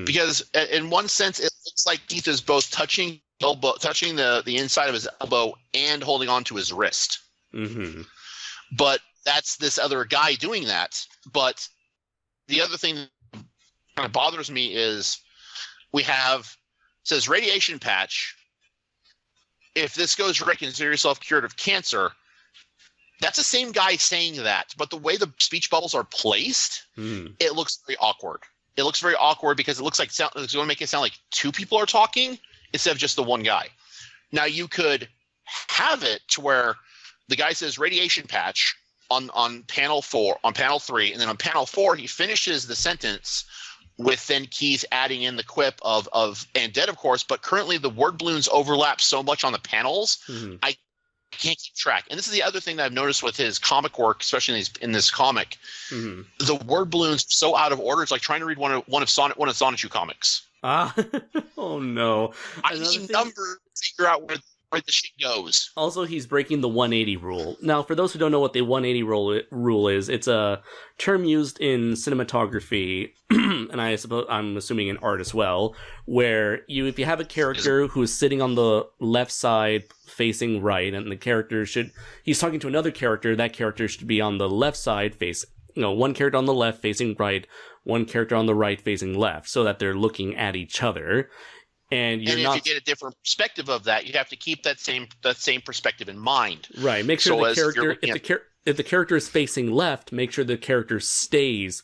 because in one sense it looks like Keith is both touching the inside of his elbow and holding on to his wrist. But that's this other guy doing that. But the other thing that kind of bothers me is it says radiation patch. If this goes right, consider yourself cured of cancer. That's the same guy saying that, but the way the speech bubbles are placed, it looks very awkward. It looks very awkward because it looks like it's going to make it sound like two people are talking instead of just the one guy. Now you could have it to where the guy says radiation patch on panel 3, and then on panel 4 he finishes the sentence with then Keith adding in the quip of and dead, of course, but currently the word balloons overlap so much on the panels, I can't keep track. And this is the other thing that I've noticed with his comic work, especially in this comic. The word balloons are so out of order. It's like trying to read one of Sonichu comics. Oh no! I need numbers to figure out where the shit goes. Also, he's breaking the 180 rule. Now, for those who don't know what the 180 rule is, it's a term used in cinematography, and I'm assuming in art as well, where if you have a character who's sitting on the left side facing right, and he's talking to another character, that character should be on the left side one character on the left facing right, one character on the right facing left, so that they're looking at each other. And if you get a different perspective of that, you have to keep that same perspective in mind. Right. Make sure if the character is facing left, make sure the character stays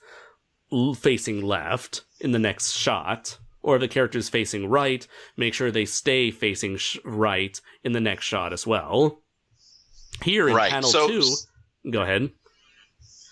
facing left in the next shot. Or if the character is facing right, make sure they stay facing right in the next shot as well. Here in panel 2, go ahead.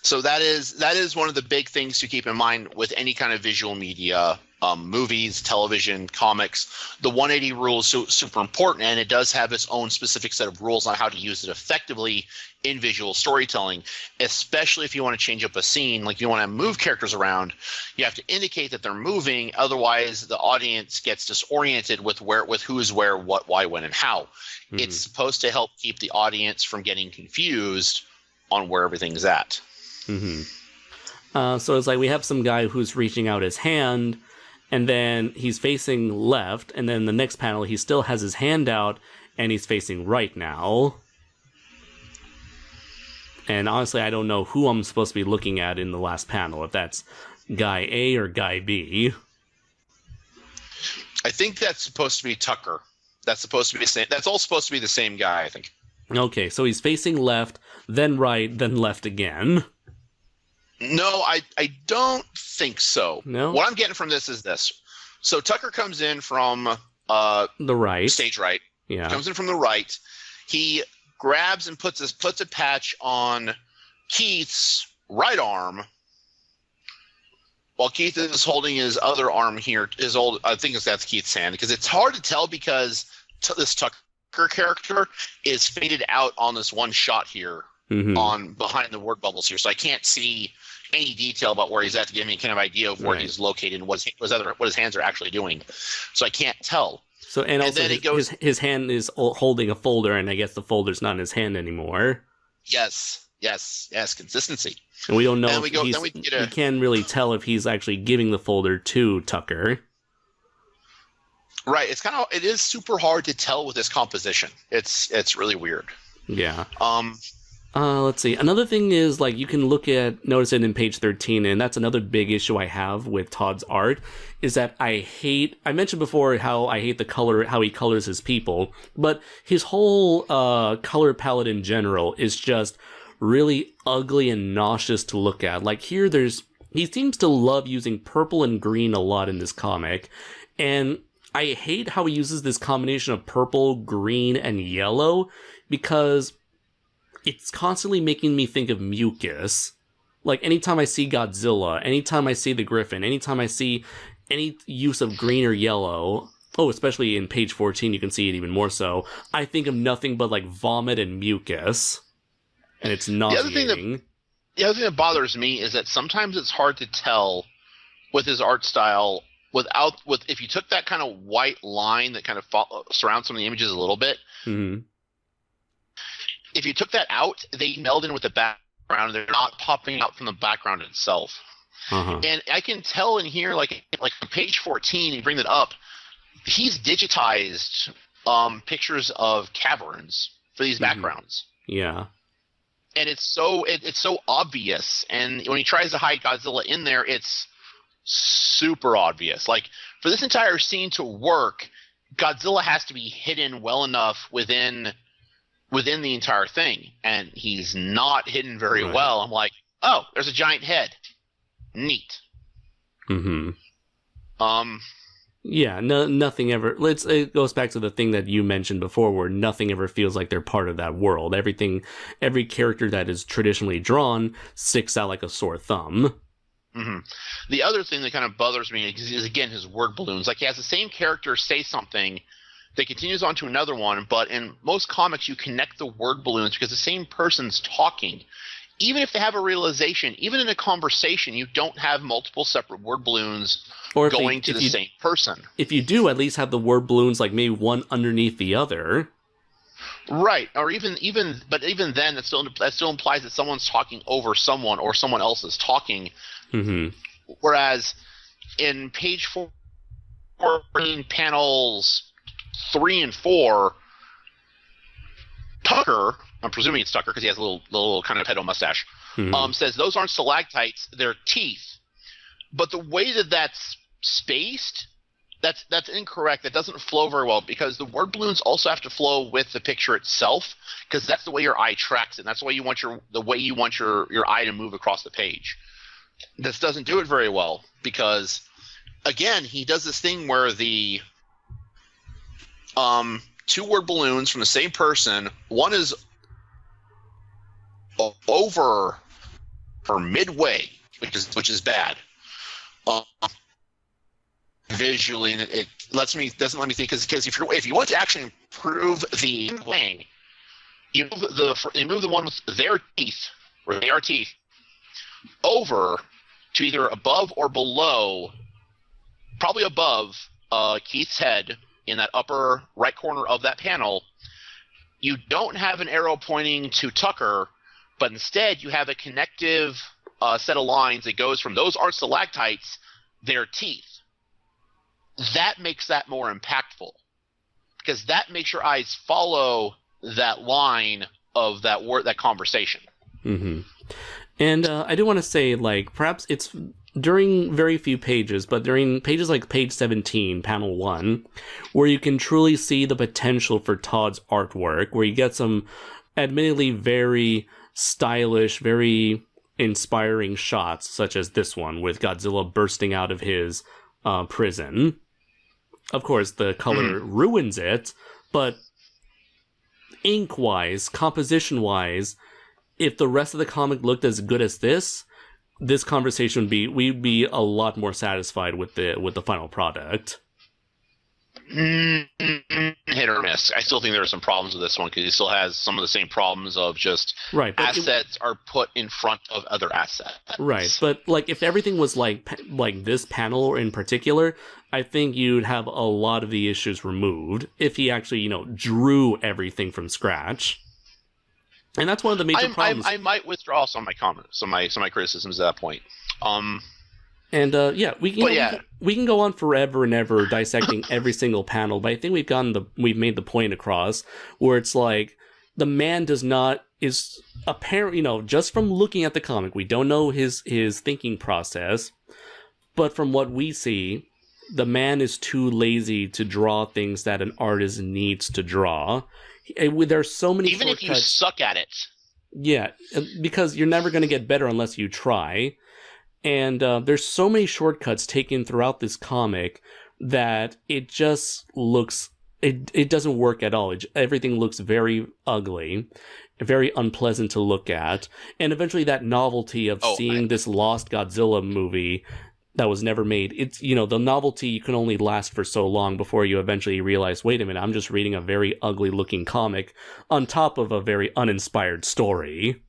So that is one of the big things to keep in mind with any kind of visual media, movies, television, comics. The 180 rule is super important, and it does have its own specific set of rules on how to use it effectively in visual storytelling, especially if you want to change up a scene. Like you want to move characters around, you have to indicate that they're moving. Otherwise, the audience gets disoriented with who's where, what, why, when, and how. It's supposed to help keep the audience from getting confused on where everything's at. So it's like we have some guy who's reaching out his hand, and then he's facing left, and then the next panel he still has his hand out, and he's facing right now. And honestly, I don't know who I'm supposed to be looking at in the last panel, if that's guy A or guy B. I think that's supposed to be Tucker. That's supposed to be the same. That's all supposed to be the same guy, I think. Okay, so he's facing left, then right, then left again. No, I don't think so. No? What I'm getting from this is this. So Tucker comes in from the right. Stage right. Yeah. Comes in from the right. He grabs and puts a patch on Keith's right arm while Keith is holding his other arm here. I think that's Keith's hand, because it's hard to tell because this Tucker character is faded out on this one shot here. On behind the word bubbles here, so I can't see any detail about where he's at to give me kind of idea of where he's located and what his hands are actually doing. So I can't tell. So and also his hand is holding a folder, and I guess the folder's not in his hand anymore. Yes. Yes, consistency. And we don't know And if we can't really tell if he's actually giving the folder to Tucker. Right. It is super hard to tell with this composition. It's really weird. Yeah. Let's see. Another thing is, like, you can notice it in page 13, and that's another big issue I have with Todd's art, is that I mentioned before how I hate how he colors his people, but his whole color palette in general is just really ugly and nauseous to look at. Like, here he seems to love using purple and green a lot in this comic, and I hate how he uses this combination of purple, green, and yellow, because it's constantly making me think of mucus. Like, anytime I see Godzilla, anytime I see the Griffin, anytime I see any use of green or yellow, especially in page 14, you can see it even more so, I think of nothing but, like, vomit and mucus. And it's nauseating. The other thing that bothers me is that sometimes it's hard to tell with his art style if you took that kind of white line that kind of surrounds some of the images a little bit. Mm-hmm. If you took that out, they meld in with the background. They're not popping out from the background itself. Uh-huh. And I can tell in here, like on page 14, you bring that up, he's digitized pictures of caverns for these backgrounds. Yeah. And it's so obvious. And when he tries to hide Godzilla in there, it's super obvious. Like, for this entire scene to work, Godzilla has to be hidden well enough within the entire thing, and he's not hidden very well. I'm like, oh, there's a giant head. Neat. Mm-hmm. Yeah, nothing ever... It goes back to the thing that you mentioned before, where nothing ever feels like they're part of that world. Every character that is traditionally drawn sticks out like a sore thumb. Mm-hmm. The other thing that kind of bothers me is, again, his word balloons. Like, he has the same character say something that continues on to another one, but in most comics you connect the word balloons because the same person's talking. Even if they have a realization, even in a conversation, you don't have multiple separate word balloons going to the same person. If you do, at least have the word balloons like maybe one underneath the other. Right, or even then, that still implies that someone's talking over someone or someone else is talking. Mm-hmm. Whereas in page 14, panels 3 and 4, Tucker, I'm presuming it's Tucker because he has a little kind of pedo mustache, says those aren't stalactites, they're teeth. But the way that's spaced, that's incorrect. That doesn't flow very well because the word balloons also have to flow with the picture itself because that's the way your eye tracks it. And that's the way you want your eye to move across the page. This doesn't do it very well because, again, he does this thing where the two word balloons from the same person, one is over or midway, which is bad visually, and it doesn't let me think because if you want to actually improve the thing, you move the one with their teeth where they are teeth over to either above or below, probably above Keith's head in that upper right corner of that panel. You don't have an arrow pointing to Tucker, but instead you have a connective set of lines that goes from those aren't stalactites, their teeth. That makes that more impactful because that makes your eyes follow that line of that conversation. Mm-hmm. And I do want to say, like, perhaps it's during very few pages, but during pages like page 17, panel 1, where you can truly see the potential for Todd's artwork, where you get some admittedly very stylish, very inspiring shots, such as this one with Godzilla bursting out of his prison. Of course, the color ruins it, but ink-wise, composition-wise, if the rest of the comic looked as good as this conversation we'd be a lot more satisfied with the final product. Hit or miss. I still think there are some problems with this one because it still has some of the same problems of just assets are put in front of other assets. Right, but like if everything was like this panel in particular, I think you'd have a lot of the issues removed if he actually drew everything from scratch. And that's one of the major problems. I might withdraw some of my comments, some of my criticisms at that point. And we can go on forever and ever dissecting every single panel, but I think we've made the point across where it's like the man is apparent, just from looking at the comic, we don't know his thinking process, but from what we see, the man is too lazy to draw things that an artist needs to draw. There's so many even shortcuts. If you suck at it. Yeah, because you're never going to get better unless you try. And there's so many shortcuts taken throughout this comic that it just looks... It doesn't work at all. Everything looks very ugly, very unpleasant to look at. And eventually that novelty of seeing this lost Godzilla movie that was never made, it's, the novelty can only last for so long before you eventually realize, wait a minute, I'm just reading a very ugly looking comic on top of a very uninspired story.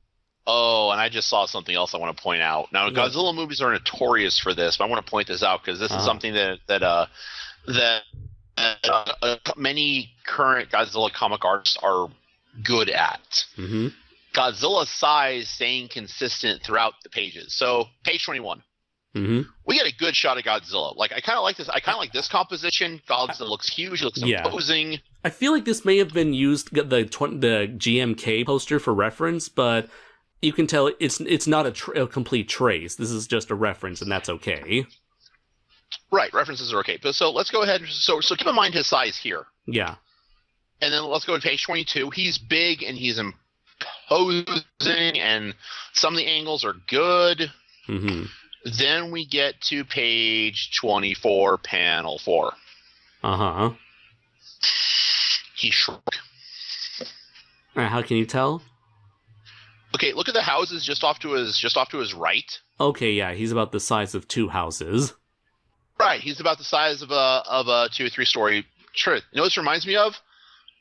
Oh, and I just saw something else I want to point out. Now, Godzilla movies are notorious for this, but I want to point this out because this is something that many current Godzilla comic artists are good at. Mm-hmm. Godzilla's size staying consistent throughout the pages. So, page 21. Mm-hmm. We get a good shot of Godzilla. Like, I kind of like this. I kind of like this composition. Godzilla looks huge. It looks imposing. I feel like this may have been used, the GMK poster, for reference, but you can tell it's not a complete trace. This is just a reference, and that's okay. Right, references are okay. But so let's go ahead. So keep in mind his size here. Yeah. And then let's go to page 22. He's big and he's imposing, and some of the angles are good. Mm-hmm. Then we get to page 24, panel 4. Uh-huh. He shrunk. How can you tell? Okay, look at the houses just off to his right. Okay, yeah, he's about the size of 2 houses. Right, he's about the size of a 2 or 3 story church. You know what this reminds me of?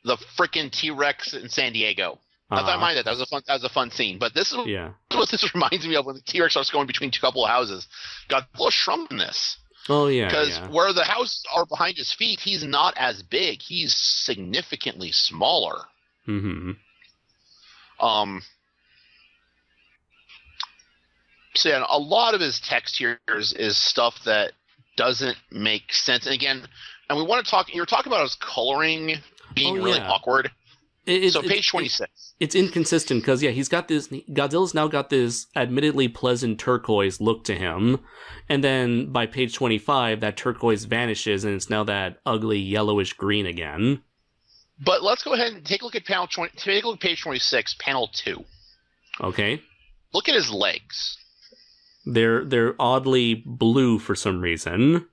The frickin' T-Rex in San Diego. I thought I minded that was a fun scene. But this is what this reminds me of when the T-Rex starts going between a couple of houses. Godzilla shrunk in this. Oh yeah, because where the houses are behind his feet, he's not as big. He's significantly smaller. Mm-hmm. So yeah, a lot of his text here is stuff that doesn't make sense. And again, and we want to talk. You're talking about his coloring being really awkward. So page 26. It's inconsistent because he's got this. Godzilla's now got this admittedly pleasant turquoise look to him, and then by page 25, that turquoise vanishes and it's now that ugly yellowish green again. But let's go ahead and take a look at panel 20. Take a look at page 26, panel 2. Okay. Look at his legs. They're oddly blue for some reason.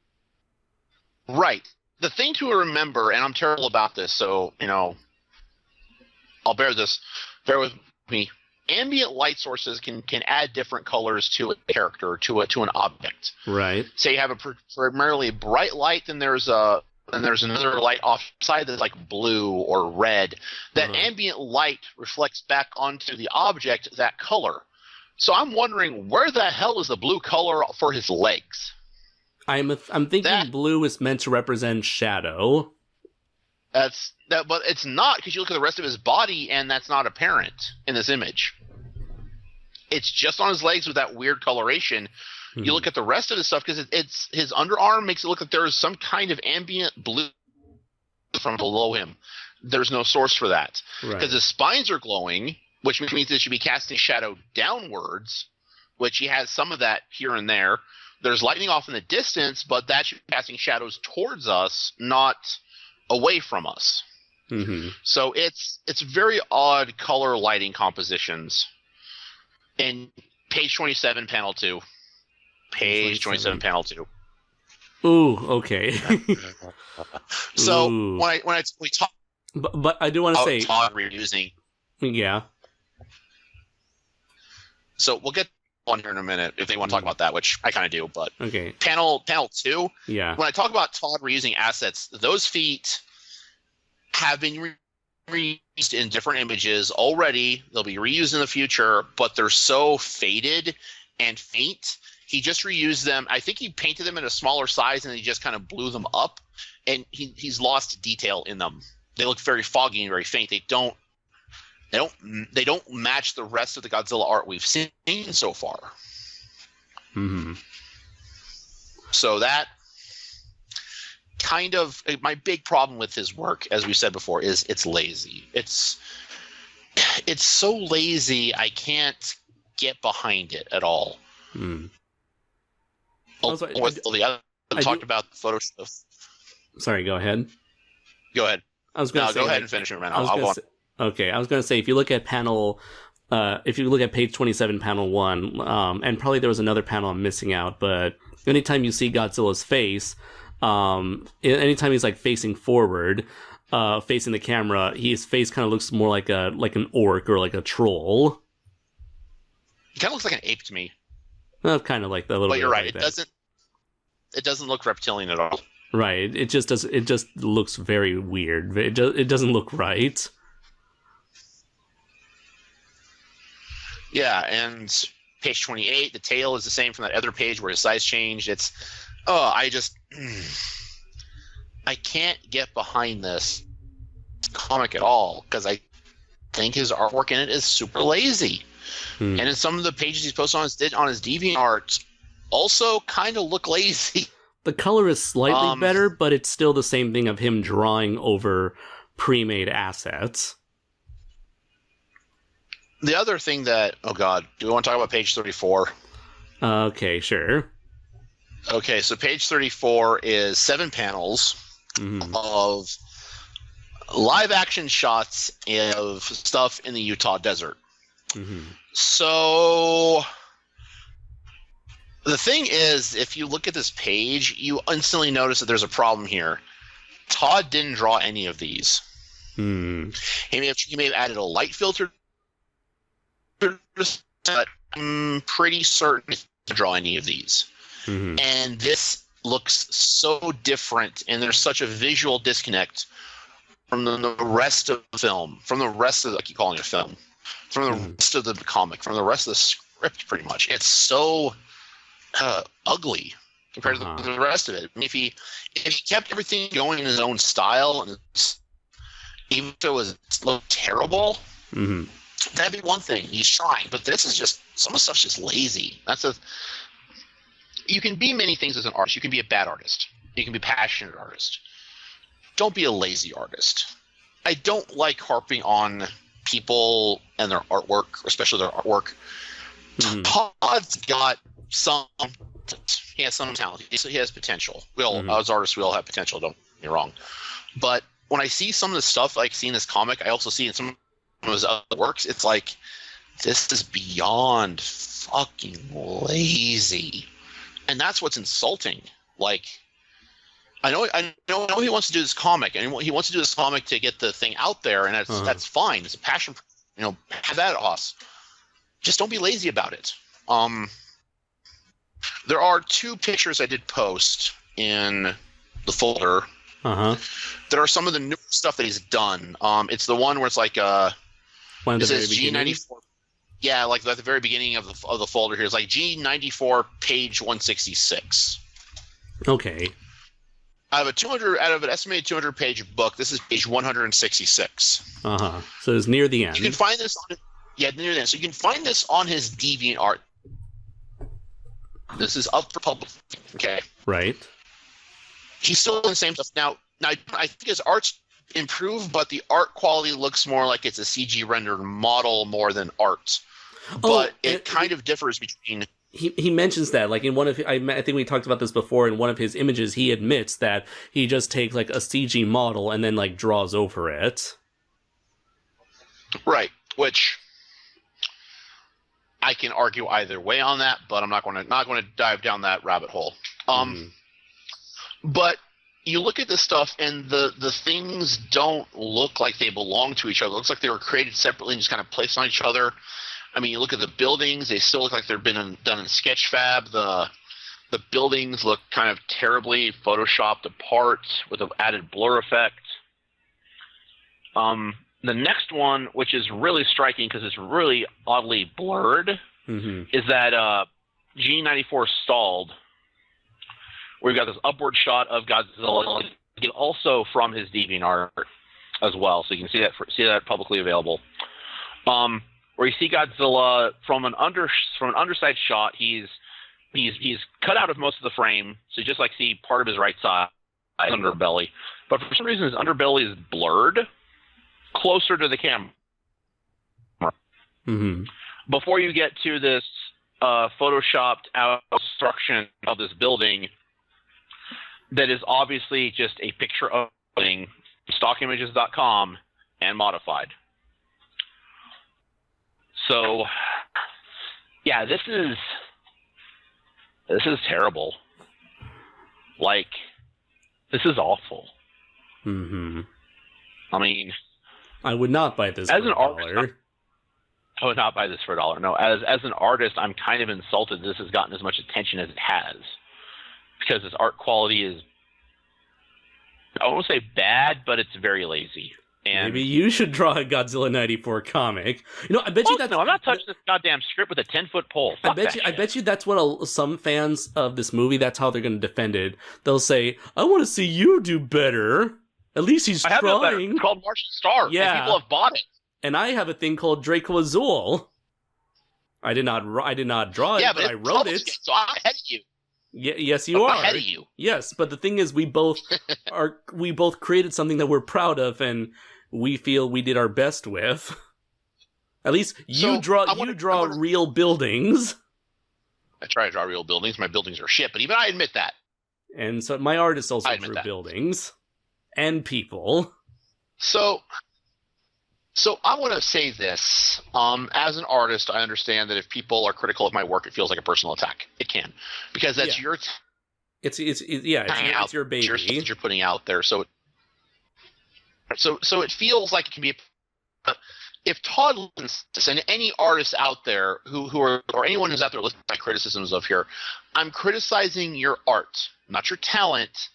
Right. The thing to remember, and I'm terrible about this, so I'll bear with me. Ambient light sources can add different colors to a character, to an object. Right. Say you have a primarily bright light, then there's another light offside that's like blue or red. That ambient light reflects back onto the object that color. So I'm wondering, where the hell is the blue color for his legs? I'm thinking blue is meant to represent shadow. But it's not, because you look at the rest of his body and that's not apparent in this image. It's just on his legs with that weird coloration. Mm-hmm. You look at the rest of his stuff, because it's his underarm makes it look like there's some kind of ambient blue from below him. There's no source for that. Because his spines are glowing, which means it should be casting shadow downwards, which he has some of that here and there. There's lightning off in the distance, but that should be casting shadows towards us, not away from us. Mm-hmm. So it's very odd color lighting compositions. In page 27, panel 2. Page 27, panel 2. Ooh, okay. So Ooh. when we talk, but I do want to say Todd reusing. Yeah. So we'll get on here in a minute if they want to talk about that, which I kind of do. But okay, panel 2. Yeah. When I talk about Todd reusing assets, those feet have been reused in different images already. They'll be reused in the future, but they're so faded and faint. He just reused them. I think he painted them in a smaller size and he just kind of blew them up, and he's lost detail in them. They look very foggy and very faint. They don't They don't match the rest of the Godzilla art we've seen so far. Mm-hmm. So that kind of my big problem with his work, as we said before, is it's lazy. It's so lazy. I can't get behind it at all. Mm. Talked about the photo stuff. Sorry, go ahead. Go ahead. I was going to go ahead and finish it, man. I was going to say, if you look at page 27, panel 1, and probably there was another panel I'm missing out, but anytime you see Godzilla's face, anytime he's like facing forward, facing the camera, his face kind of looks more like an orc or like a troll. It kind of looks like an ape to me. Kind of like that little. But bit you're right. Like It doesn't look reptilian at all. Right. It just looks very weird. It doesn't look right. Yeah, and page 28, the tail is the same from that other page where his size changed. I can't get behind this comic at all because I think his artwork in it is super lazy. And in some of the pages he's posted on his DeviantArt also kind of look lazy. The color is slightly better, but it's still the same thing of him drawing over pre-made assets. The other thing that, oh god, do we want to talk about page 34? Okay, sure. Okay, so page 34 is 7 panels of live action shots of stuff in the Utah desert. Mm-hmm. So the thing is, if you look at this page, you instantly notice that there's a problem here. Todd didn't draw any of these. He may have added a light filter, but I'm pretty certain to draw any of these. And this looks so different, and there's such a visual disconnect from the rest of the film, from the rest of I keep calling it a film, from the rest of the comic, from the rest of the script, pretty much. It's so ugly compared to the rest of it. I mean, if he kept everything going in his own style, and even if it looked terrible, that'd be one thing. He's trying, but this is just some of the stuff's just lazy. You can be many things as an artist. You can be a bad artist. You can be a passionate artist. Don't be a lazy artist. I don't like harping on people and their artwork, especially their artwork. Todd's got some. He has some talent. He has potential. As artists, we all have potential. Don't get me wrong. But when I see some of the stuff like see in this comic, I also see in some of his other works. It's like this is beyond fucking lazy, and that's what's insulting. Like, I know he wants to do this comic, and he wants to do this comic to get the thing out there, and that's fine. It's a passion. Have that, Hoss. Just don't be lazy about it. There are 2 pictures I did post in the folder that are some of the new stuff that he's done. It's the one where it's like it says G94. Yeah, like at the very beginning of the folder here. It's like G94, page 166. Okay. Out of an estimated 200-page book, this is page 166. So it's near the end. You can find this near the end. So you can find this on his DeviantArt. This is up for public. Okay. Right. He's still doing the same stuff. Now I think his art's improved, but the art quality looks more like it's a CG rendered model more than art. But it kind of differs between. He mentions that, like in one of, I think we talked about this before, in one of his images, he admits that he just takes like a CG model and then like draws over it. Right, which I can argue either way on that, but I'm not going to dive down that rabbit hole. But you look at this stuff, and the things don't look like they belong to each other. It looks like they were created separately and just kind of placed on each other. I mean, you look at the buildings; they still look like they've been done in Sketchfab. The buildings look kind of terribly photoshopped apart with an added blur effect. The next one, which is really striking because it's really oddly blurred, is that G94 stalled. We've got this upward shot of Godzilla, also from his DeviantArt as well, so you can see that publicly available. where you see Godzilla from an underside shot. He's cut out of most of the frame, so you just like see part of his right side underbelly. But for some reason, his underbelly is blurred closer to the camera. Mm-hmm. Before you get to this photoshopped out construction of this building that is obviously just a picture of the building, stockimages.com, and modified. So, yeah, this is terrible. Like, this is awful. Mm-hmm. I mean, I would not buy this as for an $1. artist. I would not buy this for $1. No, as an artist, I'm kind of insulted this has gotten as much attention as it has, because its art quality is, I won't say bad, but it's very lazy. And maybe you should draw a Godzilla 94 comic. You know, I bet you that's... No, I'm not touching this goddamn script with a 10-foot pole. I bet you that's what some fans of this movie, that's how they're going to defend it. They'll say, I want to see you do better. At least he's trying. Better. It's called Martian Star. Yeah. And people have bought it. And I have a thing called Draco Azul. I did not draw it, but I wrote it. So I'm ahead of you. Yes, you are. Ahead of you. Yes, but the thing is, we both created something that we're proud of, and we feel we did our best with. At least you draw real buildings. I try to draw real buildings. My buildings are shit, but even I admit that. And so my artist also drew buildings and people. So I want to say this. As an artist, I understand that if people are critical of my work, it feels like a personal attack. It can, because that's your. It's your baby. You're putting out there, so it feels like it can be. If Todd listens to this, and any artists out there who are, or anyone who's out there listening to my criticisms of here, I'm criticizing your art, not your talent,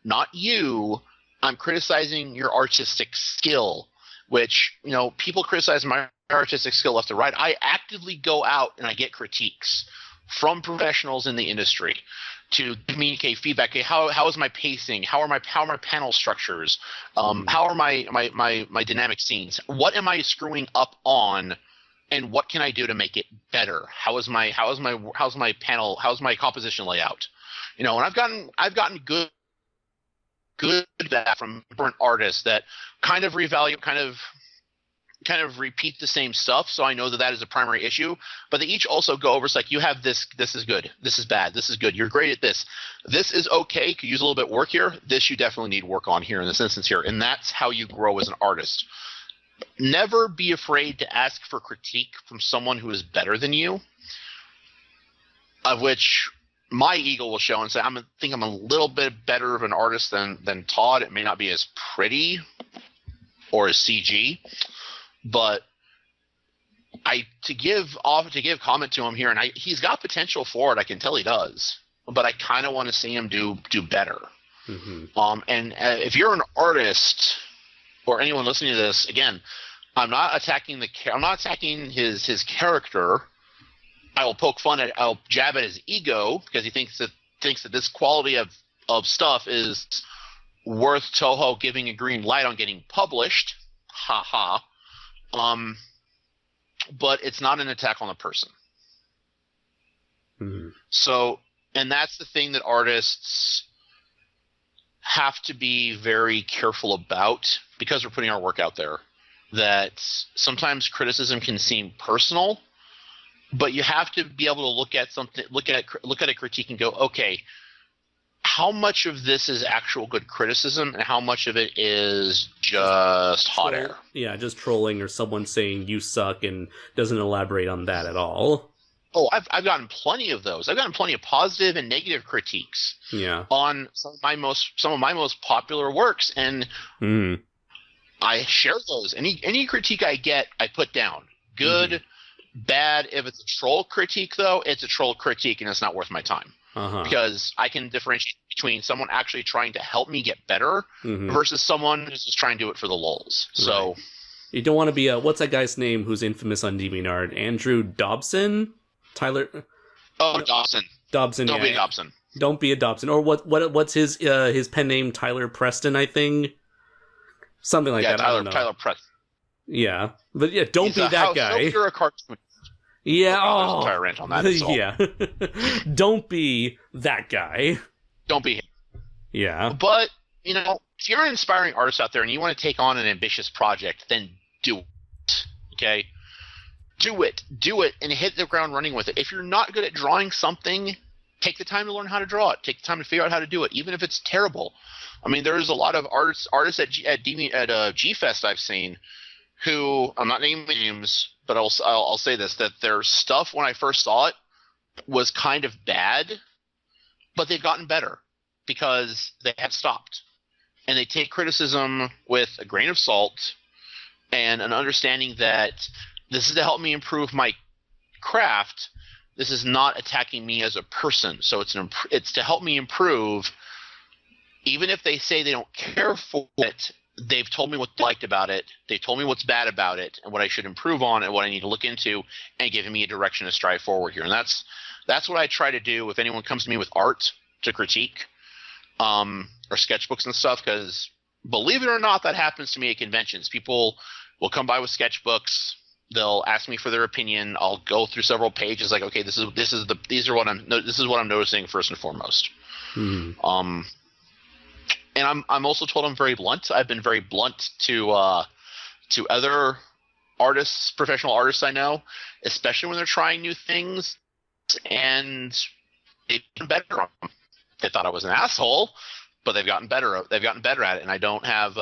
not you. I'm criticizing your artistic skill. Which, you know, people criticize my artistic skill left and right. I actively go out and I get critiques from professionals in the industry to communicate feedback. Okay, how is my pacing? How are my panel structures? How are my dynamic scenes? What am I screwing up on, and what can I do to make it better? How's my panel? How's my composition layout? You know, and I've gotten good feedback from different artists that kind of revalue, kind of repeat the same stuff. So I know that is a primary issue, but they each also go over, it's like, you have this is good, this is bad, this is good, you're great at this is okay, could use a little bit of work here, this you definitely need work on here in this instance here. And that's how you grow as an artist. Never be afraid to ask for critique from someone who is better than you, of which my ego will show and say, I think I'm a little bit better of an artist than Todd. It may not be as pretty or as CG, but to give comment to him here, and he's got potential for it. I can tell he does, but I kind of want to see him do better. Mm-hmm. And if you're an artist or anyone listening to this, again, I'm not attacking his character. I'll jab at his ego because he thinks that this quality of stuff is worth Toho giving a green light on getting published. Ha ha. But it's not an attack on the person. Mm-hmm. So, and that's the thing that artists have to be very careful about, because we're putting our work out there, that sometimes criticism can seem personal. But you have to be able to look at a critique and go, okay, how much of this is actual good criticism and how much of it is just hot air? Yeah, just trolling, or someone saying you suck and doesn't elaborate on that at all. Oh, I've gotten plenty of those. I've gotten plenty of positive and negative critiques. Yeah. On some of my most popular works, and I share those. Any critique I get, I put down. Good. Mm-hmm. Bad. If it's a troll critique, though, it's a troll critique and it's not worth my time. Because I can differentiate between someone actually trying to help me get better versus someone who's just trying to do it for the lulz. So you don't want to be what's that guy's name who's infamous on DeviantArt? Andrew Dobson? Tyler? Oh, no. Dobson. Dobson. Don't be a Dobson. Don't be a Dobson. Or what's his pen name? Tyler Preston, I think. Something like that. Tyler Preston. Yeah, but yeah, don't be that guy. You're a cartoon. Yeah, there's an entire rant on that. Yeah, don't be that guy. Don't be him. Yeah, but if you're an inspiring artist out there and you want to take on an ambitious project, then do it. Okay, do it, and hit the ground running with it. If you're not good at drawing something, take the time to learn how to draw it. Take the time to figure out how to do it, even if it's terrible. I mean, there's a lot of artists at G-Fest I've seen who, I'm not naming names, but I'll say this, that their stuff when I first saw it was kind of bad, but they've gotten better because they have stopped. And they take criticism with a grain of salt and an understanding that this is to help me improve my craft. This is not attacking me as a person. So it's to help me improve. Even if they say they don't care for it, they've told me what they liked about it. They told me what's bad about it and what I should improve on and what I need to look into, and giving me a direction to strive forward here. And that's what I try to do if anyone comes to me with art to critique, or sketchbooks and stuff, because believe it or not, that happens to me at conventions. People will come by with sketchbooks. They'll ask me for their opinion. I'll go through several pages, like, okay, this is what I'm noticing first and foremost. Mm-hmm. And I'm also told I'm very blunt. I've been very blunt to other artists, professional artists I know, especially when they're trying new things, and they've gotten better on them. They thought I was an asshole, but they've gotten better. They've gotten better at it, and I don't have.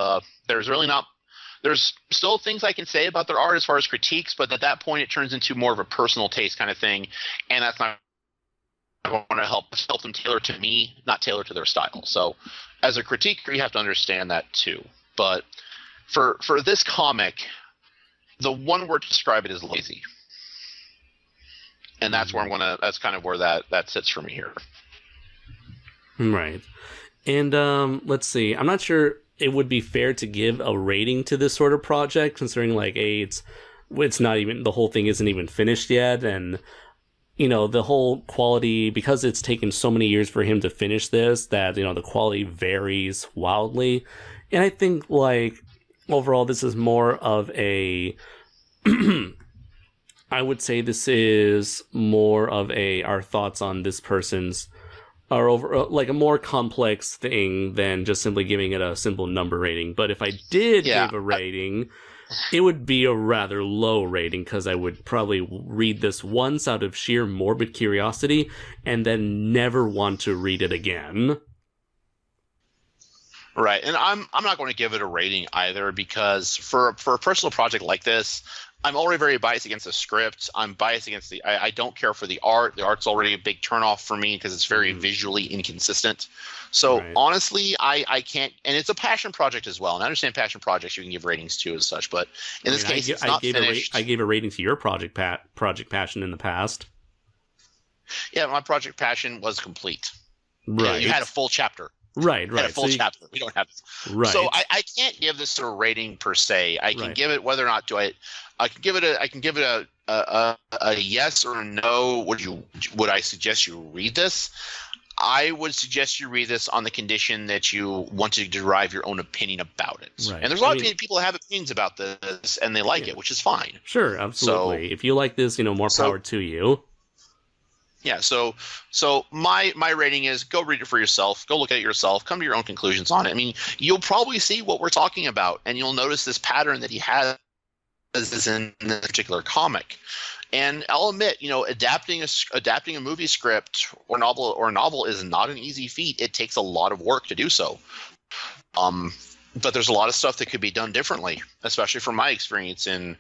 There's still things I can say about their art as far as critiques, but at that point it turns into more of a personal taste kind of thing, and that's not. I want to help them tailor to me, not tailor to their style. So, as a critiquer, you have to understand that too. But for this comic, the one word to describe it is lazy, and that's where I'm gonna. That's kind of where that sits for me here. Right. And let's see. I'm not sure it would be fair to give a rating to this sort of project, considering like it's not even, the whole thing isn't even finished yet, and the whole quality, because it's taken so many years for him to finish this, that the quality varies wildly. And I think like overall this is more of a I would say this is more of our thoughts on this person's are over like a more complex thing than just simply giving it a simple number rating. But if I did give a rating, it would be a rather low rating, because I would probably read this once out of sheer morbid curiosity and then never want to read it again. Right, and I'm not going to give it a rating either, because for a personal project like this, I'm already very biased against the script. I'm biased against I don't care for the art. The art's already a big turnoff for me because it's very visually inconsistent. So honestly, I can't. And it's a passion project as well. And I understand passion projects you can give ratings to as such, but in this case, it's not finished. I gave a rating to your Project Passion in the past. Yeah, my Project Passion was complete. Right, you had a full chapter. Right. A full chapter. We don't have this. Right. So I can't give this a rating per se. I can give it whether or not I can give it a yes or a no. Would I suggest you read this? I would suggest you read this on the condition that you want to derive your own opinion about it. Right. And there's a lot of people that have opinions about this and they like it, which is fine. Sure, absolutely. So, if you like this, more power to you. Yeah, so my rating is go read it for yourself, go look at it yourself, come to your own conclusions on it. I mean, you'll probably see what we're talking about, and you'll notice this pattern that he has in this particular comic. And I'll admit, adapting a movie script or novel is not an easy feat. It takes a lot of work to do so. But there's a lot of stuff that could be done differently, especially from my experience in,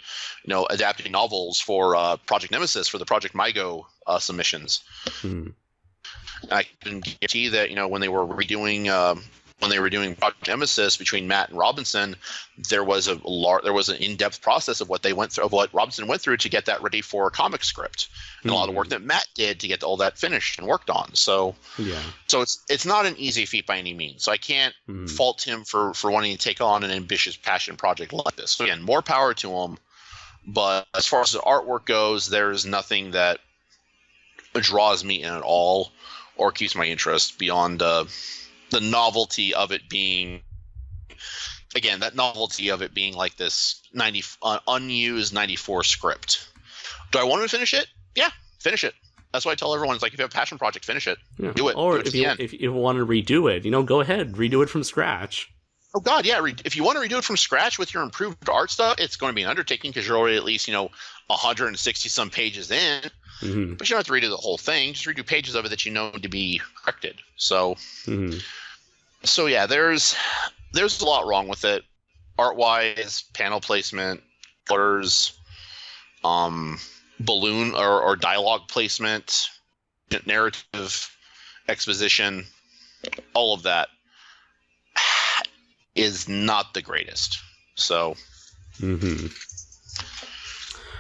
adapting novels for Project Nemesis, for the Project MyGo submissions. I can guarantee that when they were redoing Project Nemesis between Matt and Robinson, there was an in-depth process of what they went through, of what Robinson went through to get that ready for a comic script, and a lot of work that Matt did to get all that finished and worked on. So it's not an easy feat by any means. So I can't fault him for wanting to take on an ambitious passion project like this. So again, more power to him. But as far as the artwork goes, there is nothing that draws me in at all or keeps my interest beyond the novelty of it being again, that novelty of it being like this unused 94 script. Do I want to finish it? Yeah, finish it. That's why I tell everyone, it's like, if you have a passion project, finish it. Yeah. Do it. Or do it if you want to redo it, go ahead, redo it from scratch. Oh God, yeah. If you want to redo it from scratch with your improved art stuff, it's going to be an undertaking because you're already at least 160 some pages in. Mm-hmm. But you don't have to redo the whole thing. Just redo pages of it that you know to be corrected. So, so yeah, there's a lot wrong with it, art wise, panel placement, colors, balloon or dialogue placement, narrative, exposition, all of that is not the greatest. So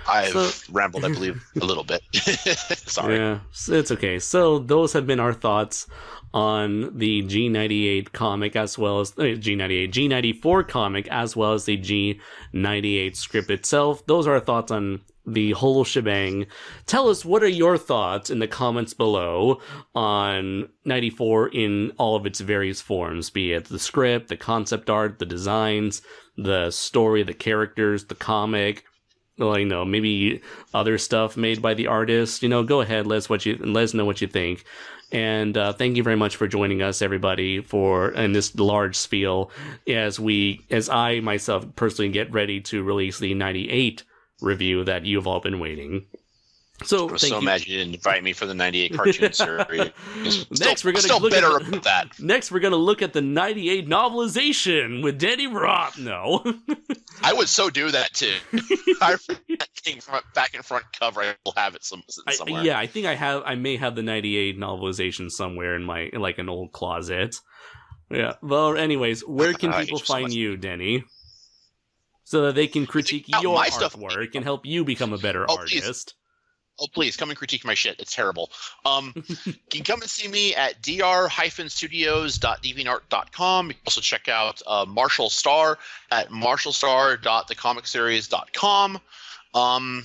I've rambled, I believe, a little bit. Sorry. Yeah, it's okay. So those have been our thoughts on the G98 comic, as well as G94 comic, as well as the G98 script itself. Those are our thoughts on the whole shebang. Tell us, what are your thoughts in the comments below on 94 in all of its various forms, be it the script, the concept art, the designs, the story, the characters, the comic, maybe other stuff made by the artist. Go ahead, let us know what you think. And thank you very much for joining us, everybody, in this large spiel as I myself personally get ready to release the 98 review that you've all been waiting. So I'm so mad you didn't invite me for the 98 cartoon series. Next, we're gonna look at that. Next, we're gonna look at the 98 novelization with Denny Roth. No, I would so do that too. I think from back and front cover, I will have it somewhere. Yeah, I think I may have the 98 novelization somewhere in my an old closet. Yeah. Well, anyways, where can people find you, Denny? So that they can critique your artwork and help you become a better artist. Oh, please, come and critique my shit. It's terrible. You can come and see me at dr-studios.deviantart.com. You can also check out Marshall Starr at marshallstar.thecomicseries.com. On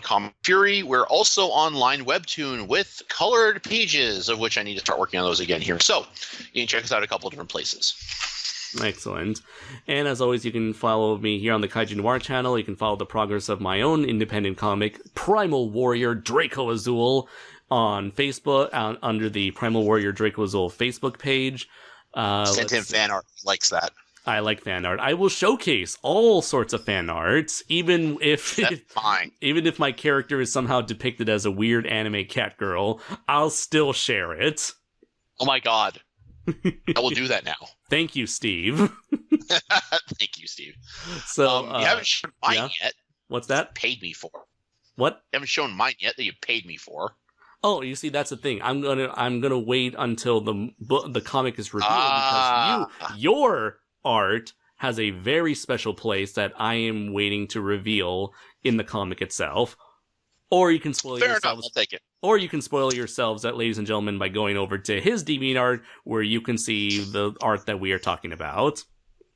Comic Fury. We're also on Line Webtoon with colored pages, of which I need to start working on those again here. So you can check us out a couple of different places. Excellent. And as always, you can follow me here on the Kaiju Noir channel. You can follow the progress of my own independent comic, Primal Warrior Draco Azul, on Facebook, under the Primal Warrior Draco Azul Facebook page. Send him fan art. He likes that. I like fan art. I will showcase all sorts of fan art, even if my character is somehow depicted as a weird anime cat girl. I'll still share it. Oh my god. I will do that now. Thank you, Steve. Thank you, Steve. So you haven't shown mine yet. What's that? You paid me for. What? You haven't shown mine yet that you paid me for. Oh, you see, that's the thing. I'm gonna wait until the comic is revealed because your art has a very special place that I am waiting to reveal in the comic itself. Or you can spoil yourselves. Fair enough, I'll take it. Or you can spoil yourselves, ladies and gentlemen, by going over to his DeviantArt, where you can see the art that we are talking about.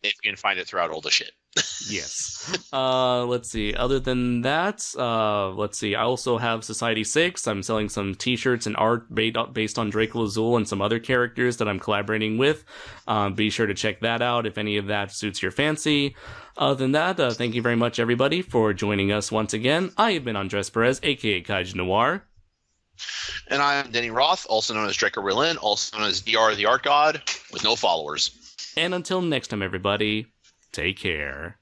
If you can find it throughout all the shit. Yes. Let's see. Other than that, let's see. I also have Society 6. I'm selling some t-shirts and art based on Draco Azul and some other characters that I'm collaborating with. Be sure to check that out if any of that suits your fancy. Other than that, thank you very much, everybody, for joining us once again. I have been Andres Perez, a.k.a. Kaiju Noir. And I'm Denny Roth, also known as Draco Berlin, also known as DR the Art God, with no followers. And until next time, everybody, take care.